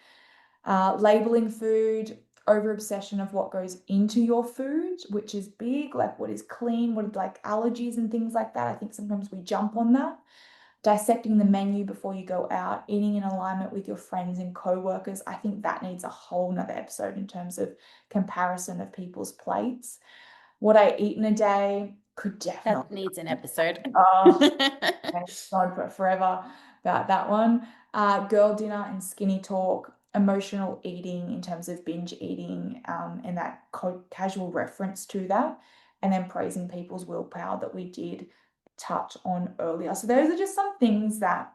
Labeling food, over obsession of what goes into your food, which is big, like what is clean, what are like allergies and things like that. I think sometimes we jump on that. Dissecting the menu before you go out, eating in alignment with your friends and co-workers. I think that needs a whole nother episode in terms of comparison of people's plates. What I eat in a day could definitely. that needs an episode. Oh, on for forever about that one. Girl dinner and skinny talk, emotional eating in terms of binge eating, and that casual reference to that, and then praising people's willpower that we did touch on earlier. So those are just some things that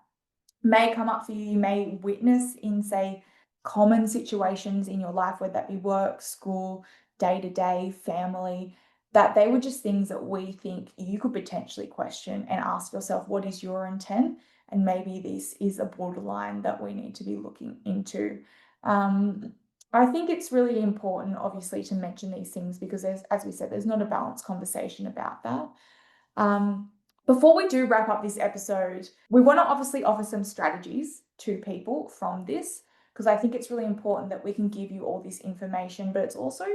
may come up for you. You may witness in, say, common situations in your life, whether that be work, school, day-to-day, family, that they were just things that we think you could potentially question and ask yourself, what is your intent? And maybe this is a borderline that we need to be looking into. I think it's really important, obviously, to mention these things because as we said, there's not a balanced conversation about that. Before we do wrap up this episode, we want to obviously offer some strategies to people from this, because I think it's really important that we can give you all this information, but it's also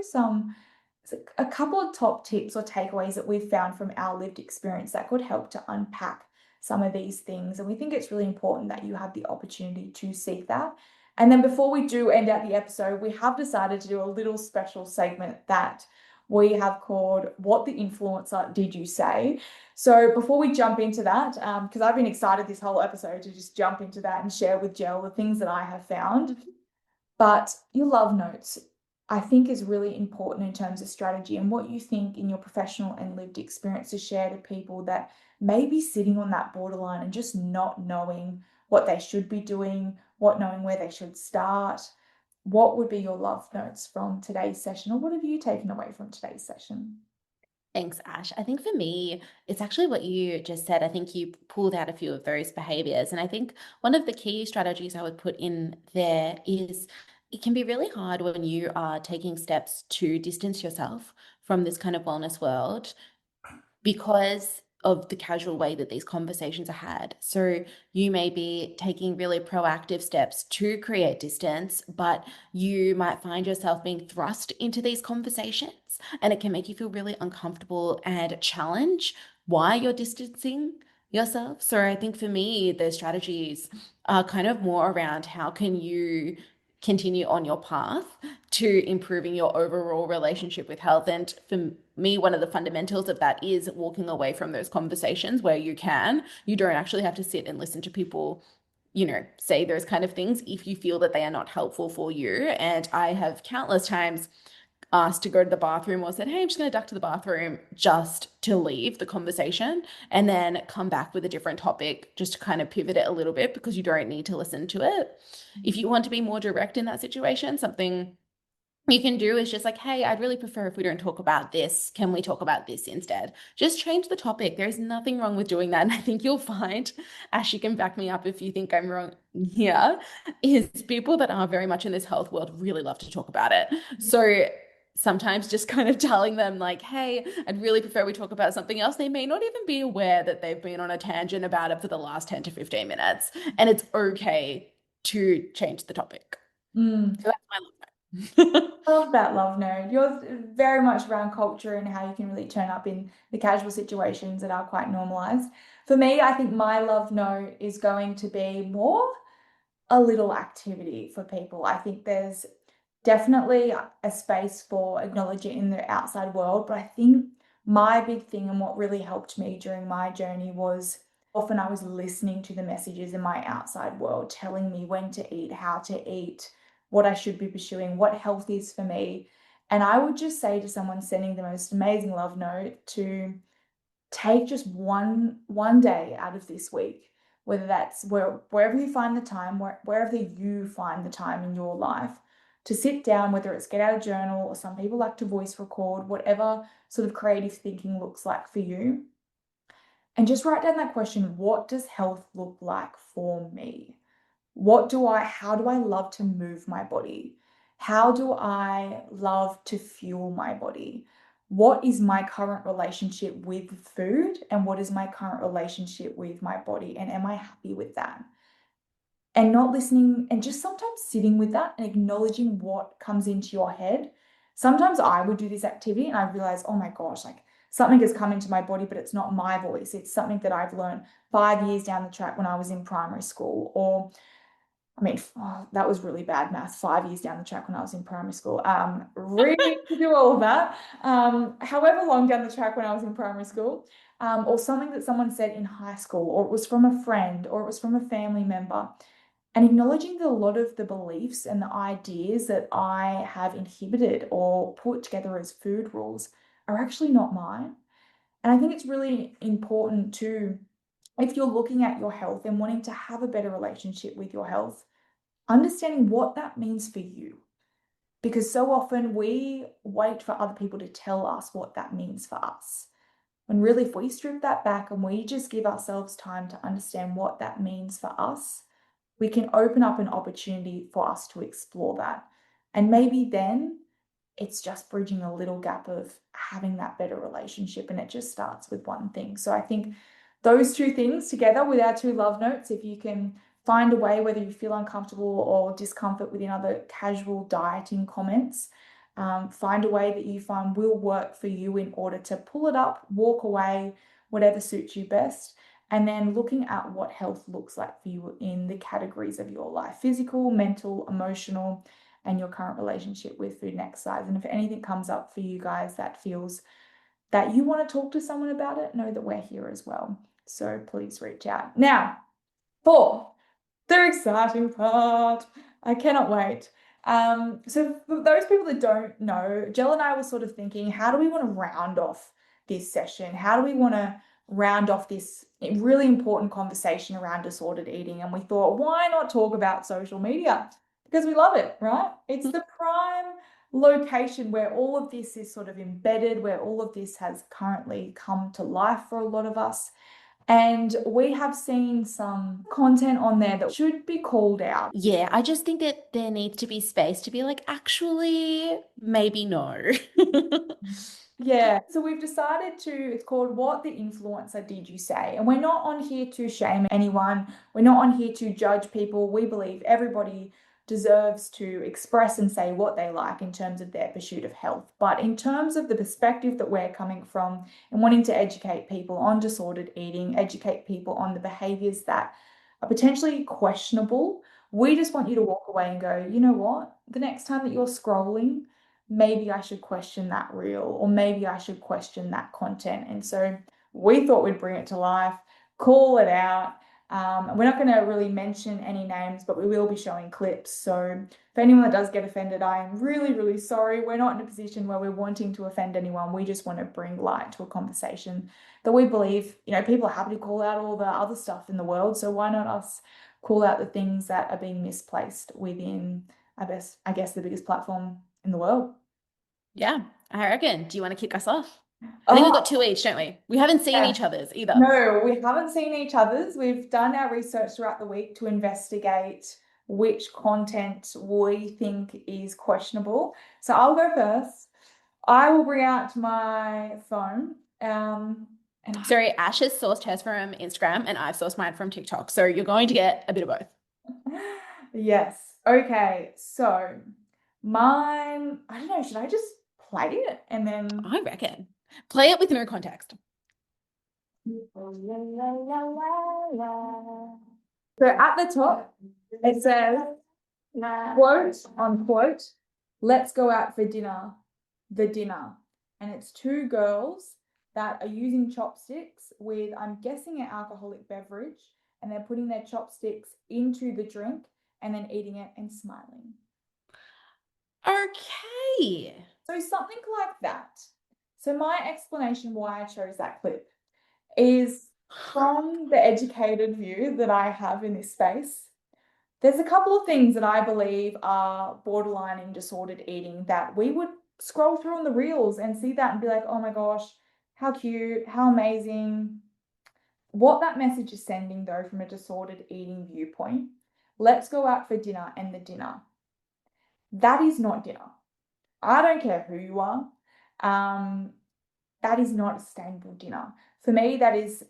a couple of top tips or takeaways that we've found from our lived experience that could help to unpack some of these things. And we think it's really important that you have the opportunity to seek that. And then before we do end out the episode, we have decided to do a little special segment that we have called What the Influencer Did You Say? So before we jump into that, because I've been excited this whole episode to just jump into that and share with Gel the things that I have found. But your love notes, I think is really important in terms of strategy, and what you think in your professional and lived experience to share to people that may be sitting on that borderline and just not knowing what they should be doing, what knowing where they should start. What would be your love notes from today's session, or what have you taken away from today's session? Thanks, Ash. I think for me, it's actually what you just said. I think you pulled out a few of those behaviors. And I think one of the key strategies I would put in there is it can be really hard when you are taking steps to distance yourself from this kind of wellness world because of the casual way that these conversations are had. So you may be taking really proactive steps to create distance, but you might find yourself being thrust into these conversations, and it can make you feel really uncomfortable and challenge why you're distancing yourself. So I think for me, the strategies are kind of more around how can you continue on your path to improving your overall relationship with health. And for me, one of the fundamentals of that is walking away from those conversations where you can. You don't actually have to sit and listen to people, say those kind of things if you feel that they are not helpful for you. And I have countless times asked to go to the bathroom or said, hey, I'm just going to duck to the bathroom just to leave the conversation and then come back with a different topic just to kind of pivot it a little bit because you don't need to listen to it. If you want to be more direct in that situation, something you can do is just like, hey, I'd really prefer if we don't talk about this. Can we talk about this instead? Just change the topic. There's nothing wrong with doing that. And I think you'll find, Ash, you can back me up if you think I'm wrong here, is people that are very much in this health world really love to talk about it. So sometimes just kind of telling them like, hey, I'd really prefer we talk about something else. They may not even be aware that they've been on a tangent about it for the last 10 to 15 minutes. And it's okay to change the topic. Mm. So that's my love. Love that love note. You're very much around culture and how you can really turn up in the casual situations that are quite normalized. For me, I think my love note is going to be more a little activity for people. I think there's definitely a space for acknowledging in the outside world, but I think my big thing and what really helped me during my journey was often I was listening to the messages in my outside world telling me when to eat, how to eat, what I should be pursuing, what health is for me. And I would just say to someone sending the most amazing love note to take just one day out of this week, whether that's wherever you find the time, wherever you find the time in your life, to sit down, whether it's get out a journal or some people like to voice record, whatever sort of creative thinking looks like for you, and just write down that question: what does health look like for me? How do I love to move my body? How do I love to fuel my body? What is my current relationship with food? And what is my current relationship with my body? And am I happy with that? And not listening and just sometimes sitting with that and acknowledging what comes into your head. Sometimes I would do this activity and I realize, oh my gosh, like something has come into my body, but it's not my voice. It's something that I've learned 5 years down the track when I was in primary school, or I mean, that was really bad math. 5 years down the track when I was in primary school. Really to do all of that. However long down the track when I was in primary school, or something that someone said in high school, or it was from a friend, or it was from a family member, and acknowledging that a lot of the beliefs and the ideas that I have inhibited or put together as food rules are actually not mine. And I think it's really important to, if you're looking at your health and wanting to have a better relationship with your health, understanding what that means for you. Because so often we wait for other people to tell us what that means for us. When really, if we strip that back and we just give ourselves time to understand what that means for us, we can open up an opportunity for us to explore that. And maybe then it's just bridging a little gap of having that better relationship. And it just starts with one thing. So I think those two things together with our two love notes, if you can find a way, whether you feel uncomfortable or discomfort within other casual dieting comments, find a way that you find will work for you in order to pull it up, walk away, whatever suits you best. And then looking at what health looks like for you in the categories of your life: physical, mental, emotional, and your current relationship with food and exercise. And if anything comes up for you guys that feels that you want to talk to someone about it, know that we're here as well. So please reach out. Now, for the exciting part, I cannot wait. So for those people that don't know, Jell and I were sort of thinking, how do we want to round off this session? How do we want to round off this really important conversation around disordered eating? And we thought, why not talk about social media? Because we love it, right? It's the prime location where all of this is sort of embedded, where all of this has currently come to life for a lot of us. And we have seen some content on there that should be called out. Yeah, I just think that there needs to be space to be like, actually, maybe no. Yeah, so we've decided to, it's called What the Influencer Did You Say? And we're not on here to shame anyone. We're not on here to judge people. We believe everybody deserves to express and say what they like in terms of their pursuit of health. But in terms of the perspective that we're coming from and wanting to educate people on disordered eating, educate people on the behaviors that are potentially questionable, we just want you to walk away and go, you know what? The next time that you're scrolling, maybe I should question that reel, or maybe I should question that content. And so we thought we'd bring it to life, call it out. We're not going to really mention any names, but we will be showing clips. So for anyone that does get offended, I am really, really sorry. We're not in a position where we're wanting to offend anyone. We just want to bring light to a conversation that we believe, people are happy to call out all the other stuff in the world. So why not us call out the things that are being misplaced within, I guess the biggest platform in the world. Yeah, I reckon. Do you want to kick us off? I think we've Oh, got two each, don't we? We haven't seen yeah. each other's either. No, we haven't seen each other's. We've done our research throughout the week to investigate which content we think is questionable. So I'll go first. I will bring out my phone. And Sorry, Ash has sourced hers from Instagram and I've sourced mine from TikTok. So you're going to get a bit of both. yes. Okay. So mine, I don't know, should I just play it and then I reckon. Play it with no context. So at the top, it says, quote unquote, let's go out for dinner, the dinner. And it's two girls that are using chopsticks with, I'm guessing, an alcoholic beverage, and they're putting their chopsticks into the drink and then eating it and smiling. Okay. So something like that. So my explanation why I chose that clip is from the educated view that I have in this space. There's a couple of things that I believe are borderline in disordered eating that we would scroll through on the reels and see that and be like, oh my gosh, how cute, how amazing. What that message is sending, though, from a disordered eating viewpoint, let's go out for dinner and the dinner. That is not dinner. I don't care who you are. That is not a sustainable dinner. For me, that is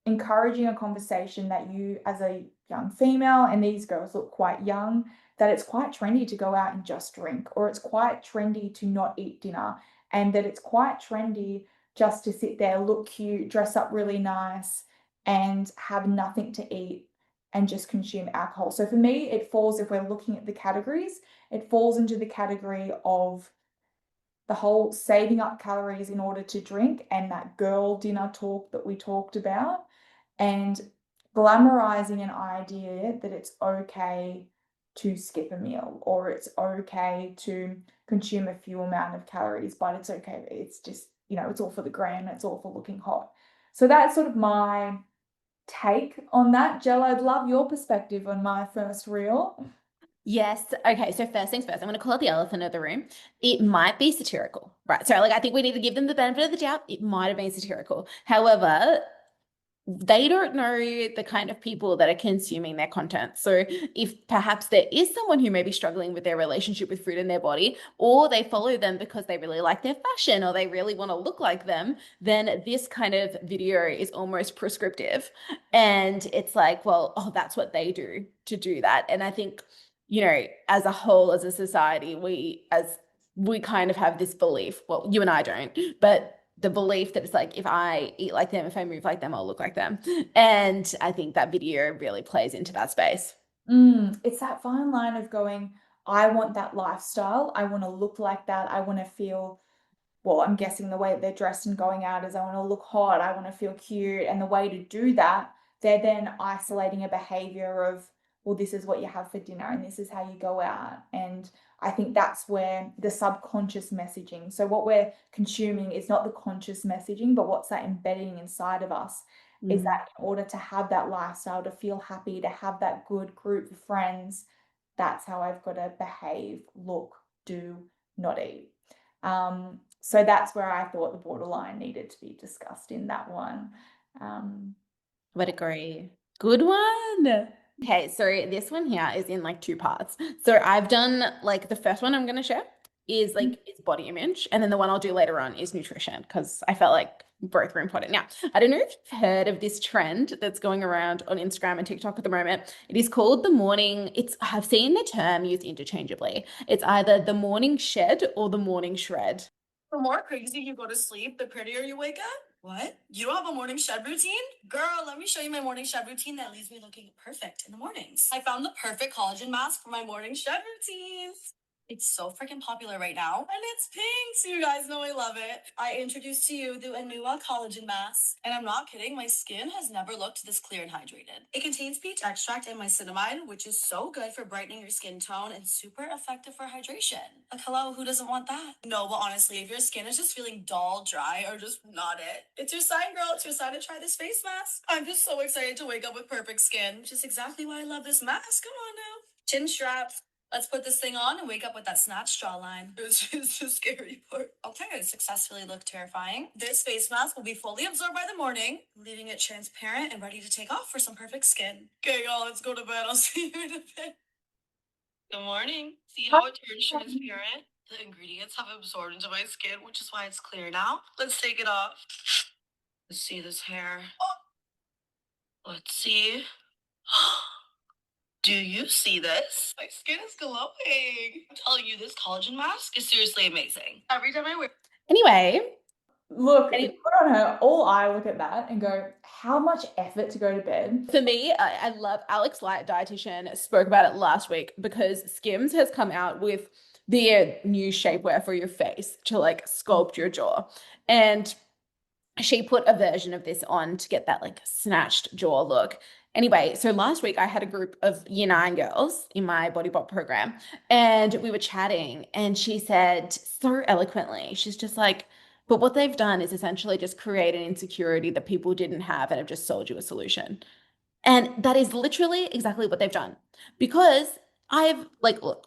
encouraging a conversation that you, as a young female, and these girls look quite young, that it's quite trendy to go out and just drink, or it's quite trendy to not eat dinner, and that it's quite trendy just to sit there, look cute, dress up really nice, and have nothing to eat and just consume alcohol. So for me, it falls, if we're looking at the categories, it falls into the category of the whole saving up calories in order to drink and that girl dinner talk that we talked about, and glamorizing an idea that it's okay to skip a meal or it's okay to consume a few amount of calories, but it's okay. It's just, it's all for the gram, it's all for looking hot. So that's sort of my take on that. Jell, I'd love your perspective on my first reel. Yes. Okay. So first things first, I'm going to call out the elephant of the room. It might be satirical, right? So I think we need to give them the benefit of the doubt. It might have been satirical. However, they don't know the kind of people that are consuming their content. So if perhaps there is someone who may be struggling with their relationship with food in their body, or they follow them because they really like their fashion or they really want to look like them, then this kind of video is almost prescriptive. And it's like, well, oh, that's what they do to do that. And I think, as a whole, as a society, we kind of have this belief, well, you and I don't, but the belief that it's like, if I eat like them, if I move like them, I'll look like them. And I think that video really plays into that space. It's that fine line of going, I want that lifestyle. I want to look like that. I want to feel, well, I'm guessing the way that they're dressed and going out is I want to look hot. I want to feel cute. And the way to do that, they're then isolating a behavior of well, this is what you have for dinner and this is how you go out. And I think that's where the subconscious messaging, so what we're consuming is not the conscious messaging, but what's that embedding inside of us is that in order to have that lifestyle, to feel happy, to have that good group of friends, that's how I've got to behave, look, do, not eat. So that's where I thought the borderline needed to be discussed in that one. Would agree. Good one. Okay, so this one here is in like two parts. So I've done like the first one I'm going to share is like is body image, and then the one I'll do later on is nutrition because I felt like both were important. Now, I don't know if you've heard of this trend that's going around on Instagram and TikTok at the moment. It is called the morning. I've seen the term used interchangeably. It's either the morning shed or the morning shred. The more crazy you go to sleep, the prettier you wake up. What? You don't have a morning shed routine? Girl, let me show you my morning shed routine that leaves me looking perfect in the mornings. I found the perfect collagen mask for my morning shed routine. It's so freaking popular right now. And it's pink, so you guys know I love it. I introduced to you the Anua collagen mask. And I'm not kidding, my skin has never looked this clear and hydrated. It contains peach extract and mycinamide, which is so good for brightening your skin tone and super effective for hydration. Like, hello, who doesn't want that? No, but honestly, if your skin is just feeling dull, dry, or just not it, it's your sign, girl. It's your sign to try this face mask. I'm just so excited to wake up with perfect skin, which is exactly why I love this mask. Come on now. Chin strap. Let's put this thing on and wake up with that snatched jawline. It's just the scary part. Okay, it successfully looked terrifying. This face mask will be fully absorbed by the morning, leaving it transparent and ready to take off for some perfect skin. Okay, y'all, let's go to bed. I'll see you in a bit. Good morning. See how it turns transparent? The ingredients have absorbed into my skin, which is why it's clear now. Let's take it off. Let's see this hair. Let's see. Do you see this? My skin is glowing. I'm telling you, this collagen mask is seriously amazing. Every time I wear. Anyway, Look, put on her, all I look at that and go, how much effort to go to bed? for me, I love Alex Light dietitian spoke about it last week because Skims has come out with their new shapewear for your face to like sculpt your jaw. And she put a version of this on to get that like snatched jaw look. Anyway, so last week I had a group of year 9 girls in my body bot program and we were chatting and she said so eloquently, she's just like, but what they've done is essentially just create an insecurity that people didn't have and have just sold you a solution. And that is literally exactly what they've done. Because I've like, look,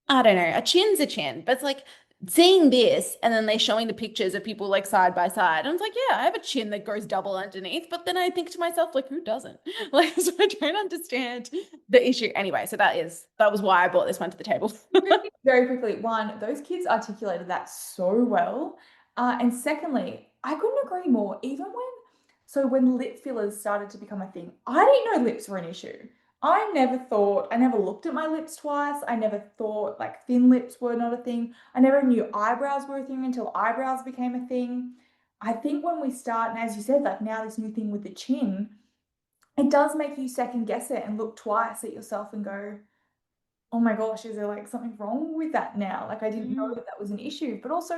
I don't know, a chin's a chin, but it's like seeing this and then they showing the pictures of people like side by side. And it's like, yeah, I have a chin that goes double underneath. But then I think to myself, like, who doesn't? Like, so I don't understand the issue. Anyway, so that was why I brought this one to the table. Very quickly, one, those kids articulated that so well. And secondly, I couldn't agree more. When lip fillers started to become a thing, I didn't know lips were an issue. I never looked at my lips twice. I never thought like thin lips were not a thing. I never knew eyebrows were a thing until eyebrows became a thing. I think when we start, and as you said, like now this new thing with the chin, it does make you second guess it and look twice at yourself and go, oh my gosh, is there like something wrong with that now? Like I didn't know that was an issue, but also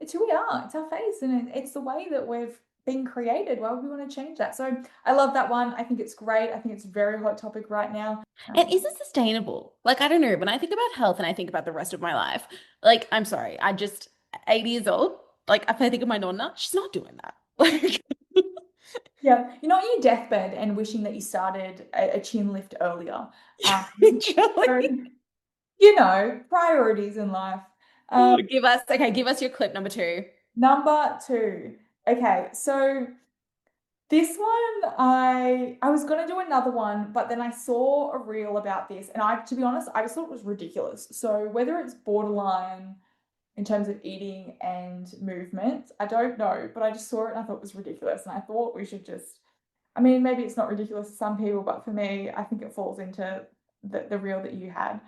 it's who we are. It's our face and it's the way that we've been created. Why would we want to change that? So I love that one. I think it's great. I think it's a very hot topic right now. And is it sustainable? Like, I don't know. When I think about health and I think about the rest of my life, like, I'm sorry, 80 years old, like, if I think of my nonna, she's not doing that. Like, Yeah, you're not on your deathbed and wishing that you started a chin lift earlier. literally. So, priorities in life. Give us your clip number 2. Number 2. Okay, so this one, I was gonna do another one, but then I saw a reel about this, and to be honest, I just thought it was ridiculous. So whether it's borderline in terms of eating and movement, I don't know, but I just saw it and I thought it was ridiculous, and I thought we should just, I mean, maybe it's not ridiculous to some people, but for me, I think it falls into the reel that you had.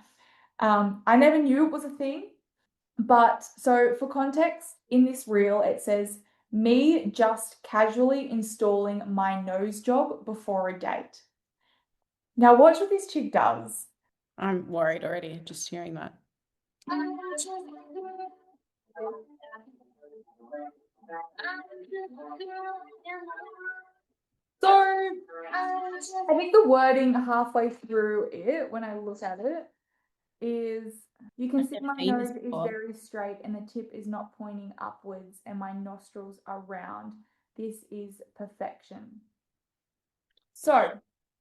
I never knew it was a thing, but so for context, in this reel, it says, me just casually installing my nose job before a date. Now, watch what this chick does. I'm worried already just hearing that. So I think the wording halfway through it, when I look at it, is you can see my seen this nose is before. very straight and the tip is not pointing upwards and my nostrils are round. This is perfection. So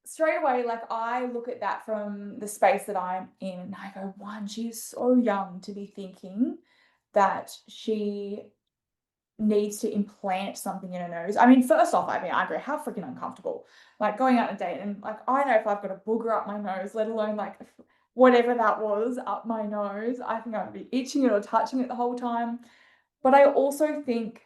straight away, like I look at that from the space that I'm in and I go, one, she's so young to be thinking that she needs to implant something in her nose. I mean, first off, I agree, how freaking uncomfortable. Like going out on a date and like I know if I've got a booger up my nose, let alone like whatever that was up my nose, I think I would be itching it or touching it the whole time. But I also think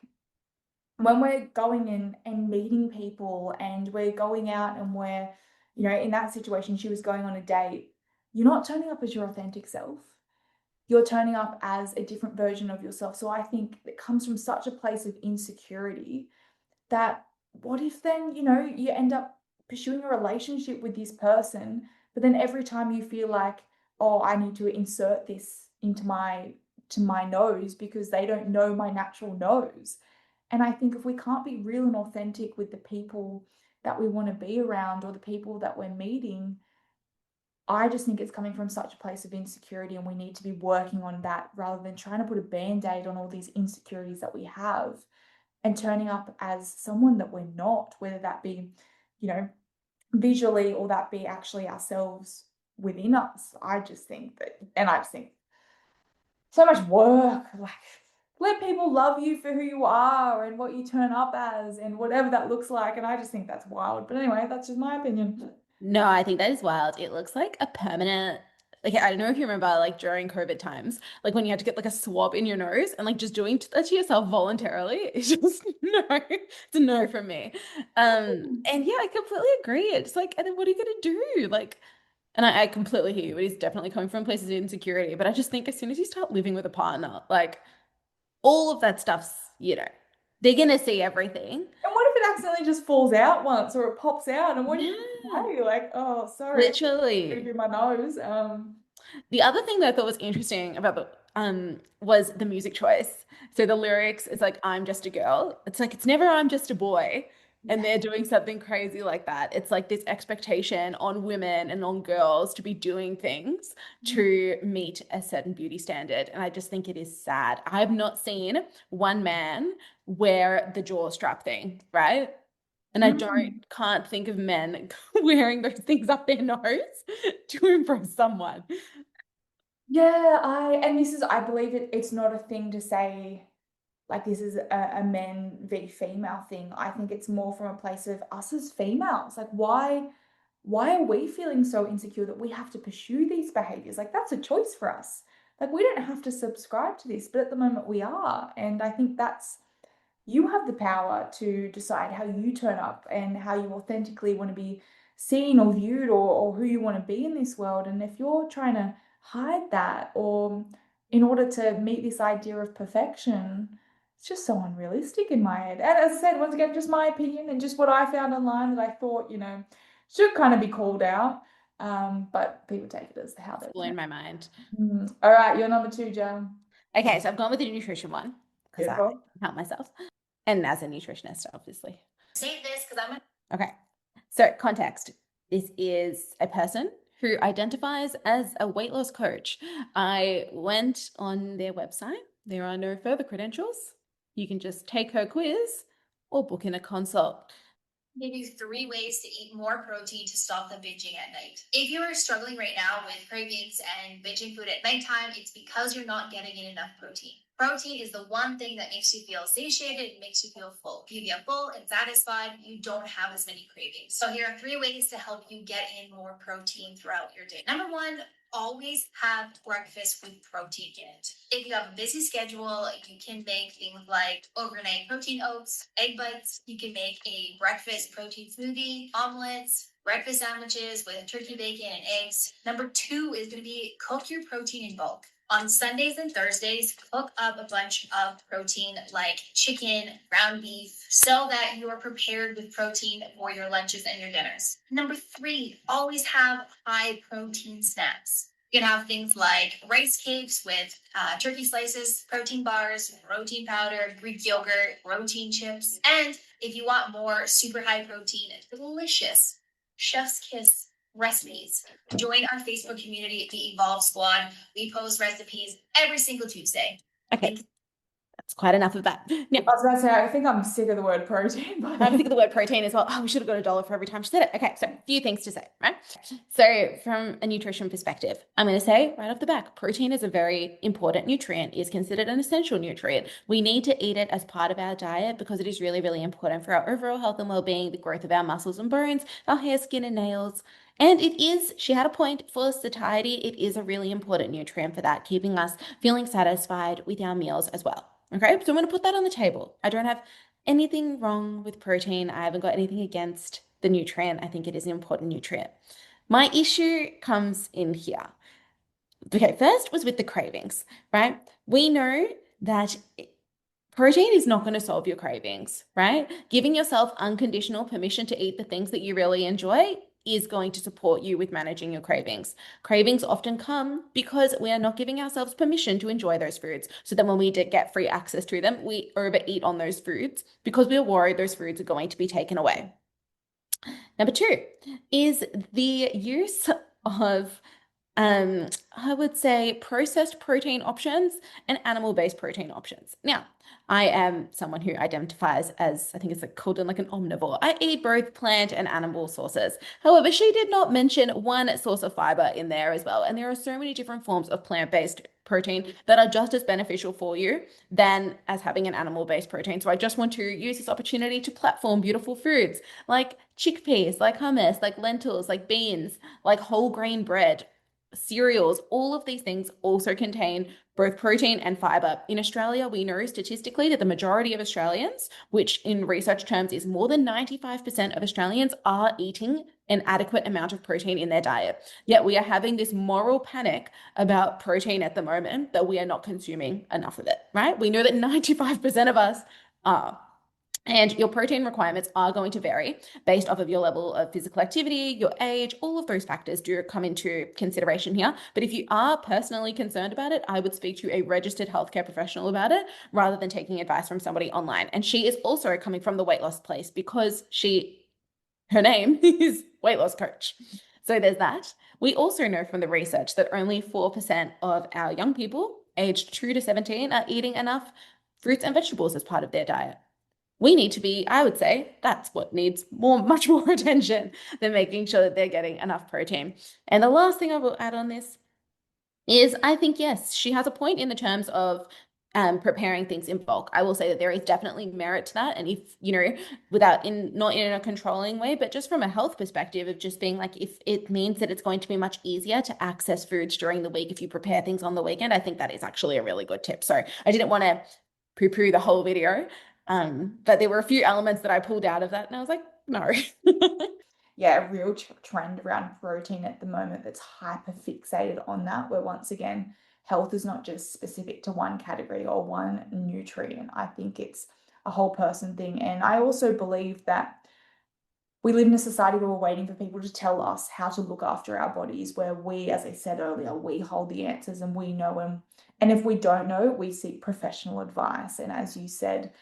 when we're going in and meeting people and we're going out and we're, you know, in that situation, she was going on a date, you're not turning up as your authentic self. You're turning up as a different version of yourself. So I think it comes from such a place of insecurity that what if then, you know, you end up pursuing a relationship with this person, but then every time you feel like, oh, I need to insert this into my nose because they don't know my natural nose. And I think if we can't be real and authentic with the people that we want to be around or the people that we're meeting, I just think it's coming from such a place of insecurity, and we need to be working on that rather than trying to put a band-aid on all these insecurities that we have and turning up as someone that we're not, whether that be, you know, visually or that be actually ourselves within us. I just think that, and I just think so much work, like let people love you for who you are and what you turn up as and whatever that looks like. And I just think that's wild. But anyway, that's just my opinion. No, I think that is wild. It looks like a permanent, like I don't know if you remember, like during COVID times, like when you had to get like a swab in your nose and like just doing that to yourself voluntarily. It's just no, it's a no from me. And yeah, I completely agree. It's like, and then what are you gonna do? Like, and I completely hear you. It is definitely coming from places of insecurity, but I just think as soon as you start living with a partner, like all of that stuff's, you know, they're gonna see everything. And what if it accidentally just falls out once or it pops out? And what do you Yeah, say? Like, oh, sorry, literally. through my nose. The other thing that I thought was interesting about the was the music choice. So the lyrics is like I'm just a girl. It's like it's never I'm just a boy. And they're doing something crazy like that. It's like this expectation on women and on girls to be doing things to meet a certain beauty standard. And I just think it is sad. I've not seen one man wear the jaw strap thing, right? And I can't think of men wearing those things up their nose to impress someone. Yeah, and this is, I believe it's not a thing to say like this is a men v female thing. I think it's more from a place of us as females. Like, why are we feeling so insecure that we have to pursue these behaviors? Like, that's a choice for us. Like, we don't have to subscribe to this, but at the moment we are. And I think that's, you have the power to decide how you turn up and how you authentically want to be seen or viewed or who you want to be in this world. And if you're trying to hide that or in order to meet this idea of perfection, it's just so unrealistic in my head. And as I said, once again, just my opinion and just what I found online that I thought, you know, should kind of be called out. But people take it as how they It's want blown my mind. it. All right, you're number two, Jen. Okay, so I've gone with the nutrition one because I Beautiful. help myself. And as a nutritionist, obviously. Save this because I'm a Okay. So context. This is a person who identifies as a weight loss coach. I went on their website. There are no further credentials. You can just take her quiz or book in a consult. give you 3 ways to eat more protein to stop the binging at night. If you are struggling right now with cravings and binging food at nighttime, it's because you're not getting in enough protein. Protein is the one thing that makes you feel satiated, it makes you feel full. If you feel full and satisfied, you don't have as many cravings. So here are 3 ways to help you get in more protein throughout your day. Number 1, always have breakfast with protein in it. If you have a busy schedule, you can make things like overnight protein oats, egg bites. You can make a breakfast protein smoothie, omelets, breakfast sandwiches with turkey bacon and eggs. Number 2 is going to be cook your protein in bulk. On Sundays and Thursdays, cook up a bunch of protein like chicken, ground beef, so that you are prepared with protein for your lunches and your dinners. Number 3, always have high protein snacks. You can have things like rice cakes with turkey slices, protein bars, protein powder, Greek yogurt, protein chips. And if you want more super high protein, delicious chef's kiss recipes. Join our Facebook community, the Evolve Squad. We post recipes every single Tuesday. Okay, that's quite enough of that. Now, I was about to say, I think I'm sick of the word protein. But I'm sick of the word protein as well. Oh, we should have got $1 for every time she said it. Okay, so a few things to say, right? So from a nutrition perspective, I'm going to say right off the back, protein is a very important nutrient, is considered an essential nutrient. We need to eat it as part of our diet because it is really, really important for our overall health and well-being, the growth of our muscles and bones, our hair, skin, and nails. And it is, she had a point, for satiety, it is a really important nutrient for that, keeping us feeling satisfied with our meals as well. Okay, so I'm going to put that on the table. I don't have anything wrong with protein. I haven't got anything against the nutrient. I think it is an important nutrient. My issue comes in here. Okay, first was with the cravings, right? We know that protein is not going to solve your cravings, right? Giving yourself unconditional permission to eat the things that you really enjoy is going to support you with managing your cravings. Cravings often come because we are not giving ourselves permission to enjoy those foods. So that when we get free access to them, we overeat on those foods because we're worried those foods are going to be taken away. Number 2 is the use of I would say processed protein options and animal-based protein options. Now, I am someone who identifies as, I think it's called like an omnivore. I eat both plant and animal sources. However, she did not mention one source of fiber in there as well. And there are so many different forms of plant-based protein that are just as beneficial for you than as having an animal-based protein. So I just want to use this opportunity to platform beautiful foods like chickpeas, like hummus, like lentils, like beans, like whole grain bread, cereals. All of these things also contain both protein and fiber. In Australia, we know statistically that the majority of Australians, which in research terms is more than 95% of Australians, are eating an adequate amount of protein in their diet. Yet we are having this moral panic about protein at the moment that we are not consuming enough of it, right? We know that 95% of us are. And your protein requirements are going to vary based off of your level of physical activity, your age, all of those factors do come into consideration here. But if you are personally concerned about it, I would speak to a registered healthcare professional about it rather than taking advice from somebody online. And she is also coming from the weight loss place because her name is weight loss coach. So there's that. We also know from the research that only 4% of our young people aged 2 to 17 are eating enough fruits and vegetables as part of their diet. We need to be, I would say, that's what needs much more attention than making sure that they're getting enough protein. And the last thing I will add on this is I think, yes, she has a point in the terms of preparing things in bulk. I will say that there is definitely merit to that. And if, not in a controlling way, but just from a health perspective of just being like, if it means that it's going to be much easier to access foods during the week if you prepare things on the weekend, I think that is actually a really good tip. So I didn't want to poo-poo the whole video. But there were a few elements that I pulled out of that and I was like, no. Yeah, a real trend around protein at the moment that's hyper fixated on that, where once again, health is not just specific to one category or one nutrient. I think it's a whole person thing. And I also believe that we live in a society where we're waiting for people to tell us how to look after our bodies, where we, as I said earlier, we hold the answers and we know them. And if we don't know, we seek professional advice. And as you said,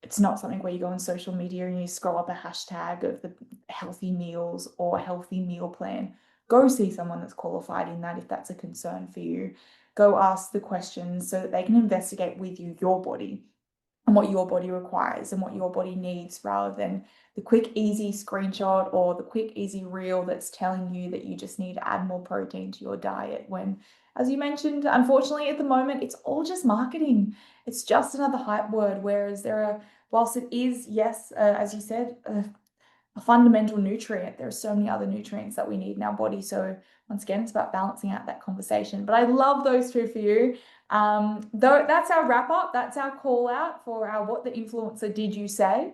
it's not something where you go on social media and you scroll up a hashtag of the healthy meals or healthy meal plan. Go see someone that's qualified in that if that's a concern for you. Go ask the questions so that they can investigate with you your body and what your body requires and what your body needs, rather than the quick, easy screenshot or the quick, easy reel that's telling you that you just need to add more protein to your diet. When, as you mentioned, unfortunately at the moment, it's all just marketing. It's just another hype word, whereas whilst it is, yes, as you said, a fundamental nutrient, there are so many other nutrients that we need in our body. So once again, it's about balancing out that conversation. But I love those two for you. Though that's our wrap up. That's our call out for our What the Influencer Did You Say?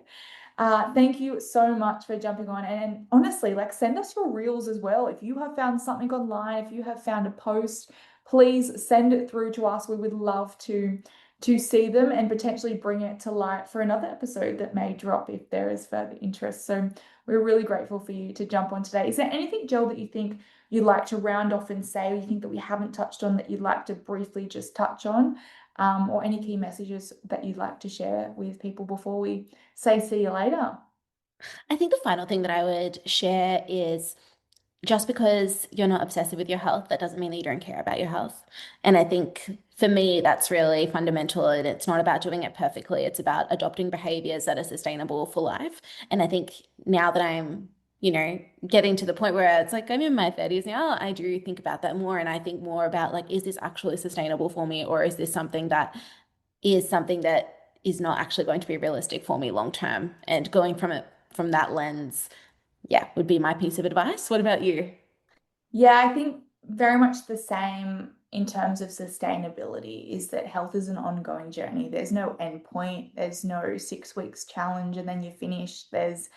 Thank you so much for jumping on. And honestly, send us your reels as well. If you have found something online, if you have found a post, please send it through to us. We would love to see them and potentially bring it to light for another episode that may drop if there is further interest. So we're really grateful for you to jump on today. Is there anything, Gel, that you think you'd like to round off and say, or you think that we haven't touched on that you'd like to briefly just touch on, or any key messages that you'd like to share with people before we say see you later? I think the final thing that I would share is just because you're not obsessive with your health, that doesn't mean that you don't care about your health. And I think for me, that's really fundamental. And it's not about doing it perfectly, it's about adopting behaviors that are sustainable for life. And I think now that I'm, getting to the point where it's like I'm in my 30s now, I do think about that more. And I think more about like, is this actually sustainable for me? Or is this something that is not actually going to be realistic for me long term? And going from that lens, yeah, would be my piece of advice. What about you? Yeah, I think very much the same in terms of sustainability is that health is an ongoing journey. There's no end point, there's no 6 weeks challenge and then you're finished. There's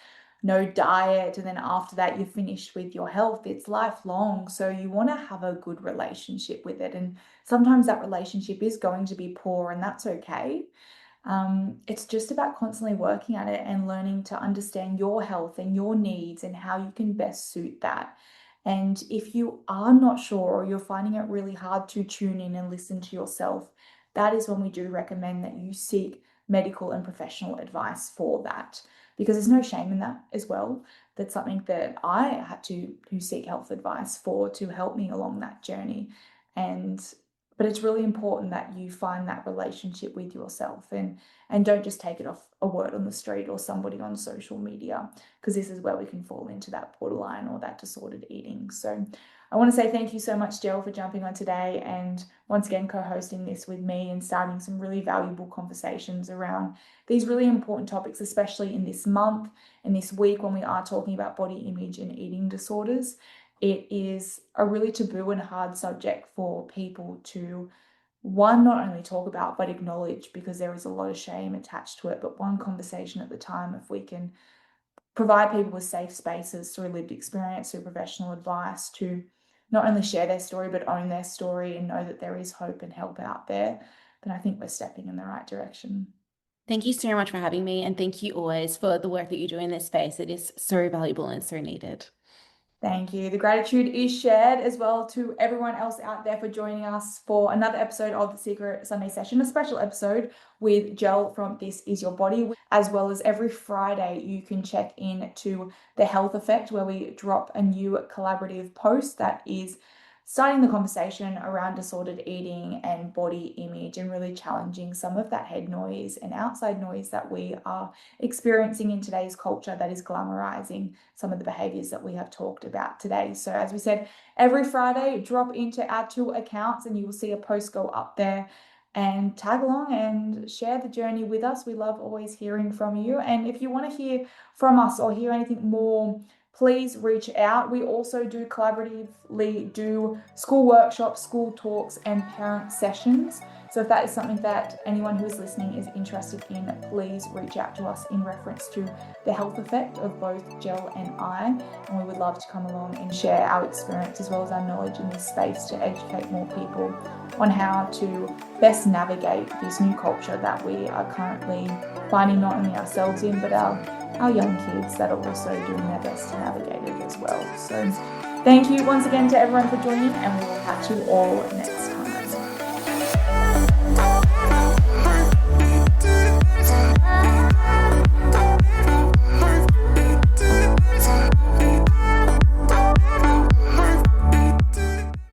no diet, and then after that, you're finished with your health. It's lifelong. So you want to have a good relationship with it. And sometimes that relationship is going to be poor, and that's okay. It's just about constantly working at it and learning to understand your health and your needs and how you can best suit that. And if you are not sure or you're finding it really hard to tune in and listen to yourself, that is when we do recommend that you seek medical and professional advice for that. Because there's no shame in that as well. That's something that I had to seek health advice for to help me along that journey. And but it's really important that you find that relationship with yourself and don't just take it off a word on the street or somebody on social media, because this is where we can fall into that borderline or that disordered eating. So I want to say thank you so much, Gel, for jumping on today and once again co-hosting this with me and starting some really valuable conversations around these really important topics, especially in this month and this week when we are talking about body image and eating disorders. It is a really taboo and hard subject for people to, one, not only talk about, but acknowledge, because there is a lot of shame attached to it. But one conversation at the time, if we can provide people with safe spaces through lived experience, through professional advice to not only share their story, but own their story and know that there is hope and help out there, then I think we're stepping in the right direction. Thank you so much for having me. And thank you always for the work that you do in this space. It is so valuable and so needed. Thank you. The gratitude is shared as well to everyone else out there for joining us for another episode of the Secret Sunday Session, a special episode with Gel from This Is Your Body, as well as every Friday you can check in to The Health Effect, where we drop a new collaborative post that is starting the conversation around disordered eating and body image and really challenging some of that head noise and outside noise that we are experiencing in today's culture that is glamorizing some of the behaviors that we have talked about today. So as we said, every Friday, drop into our 2 accounts and you will see a post go up there and tag along and share the journey with us. We love always hearing from you. And if you want to hear from us or hear anything more, please reach out. We also do collaboratively do school workshops, school talks, and parent sessions. So if that is something that anyone who is listening is interested in, please reach out to us in reference to the health effect of both Gel and I. And we would love to come along and share our experience as well as our knowledge in this space to educate more people on how to best navigate this new culture that we are currently finding not only ourselves in, but our young kids that are also doing their best to navigate it as well. So thank you once again to everyone for joining, and we will catch you all next time.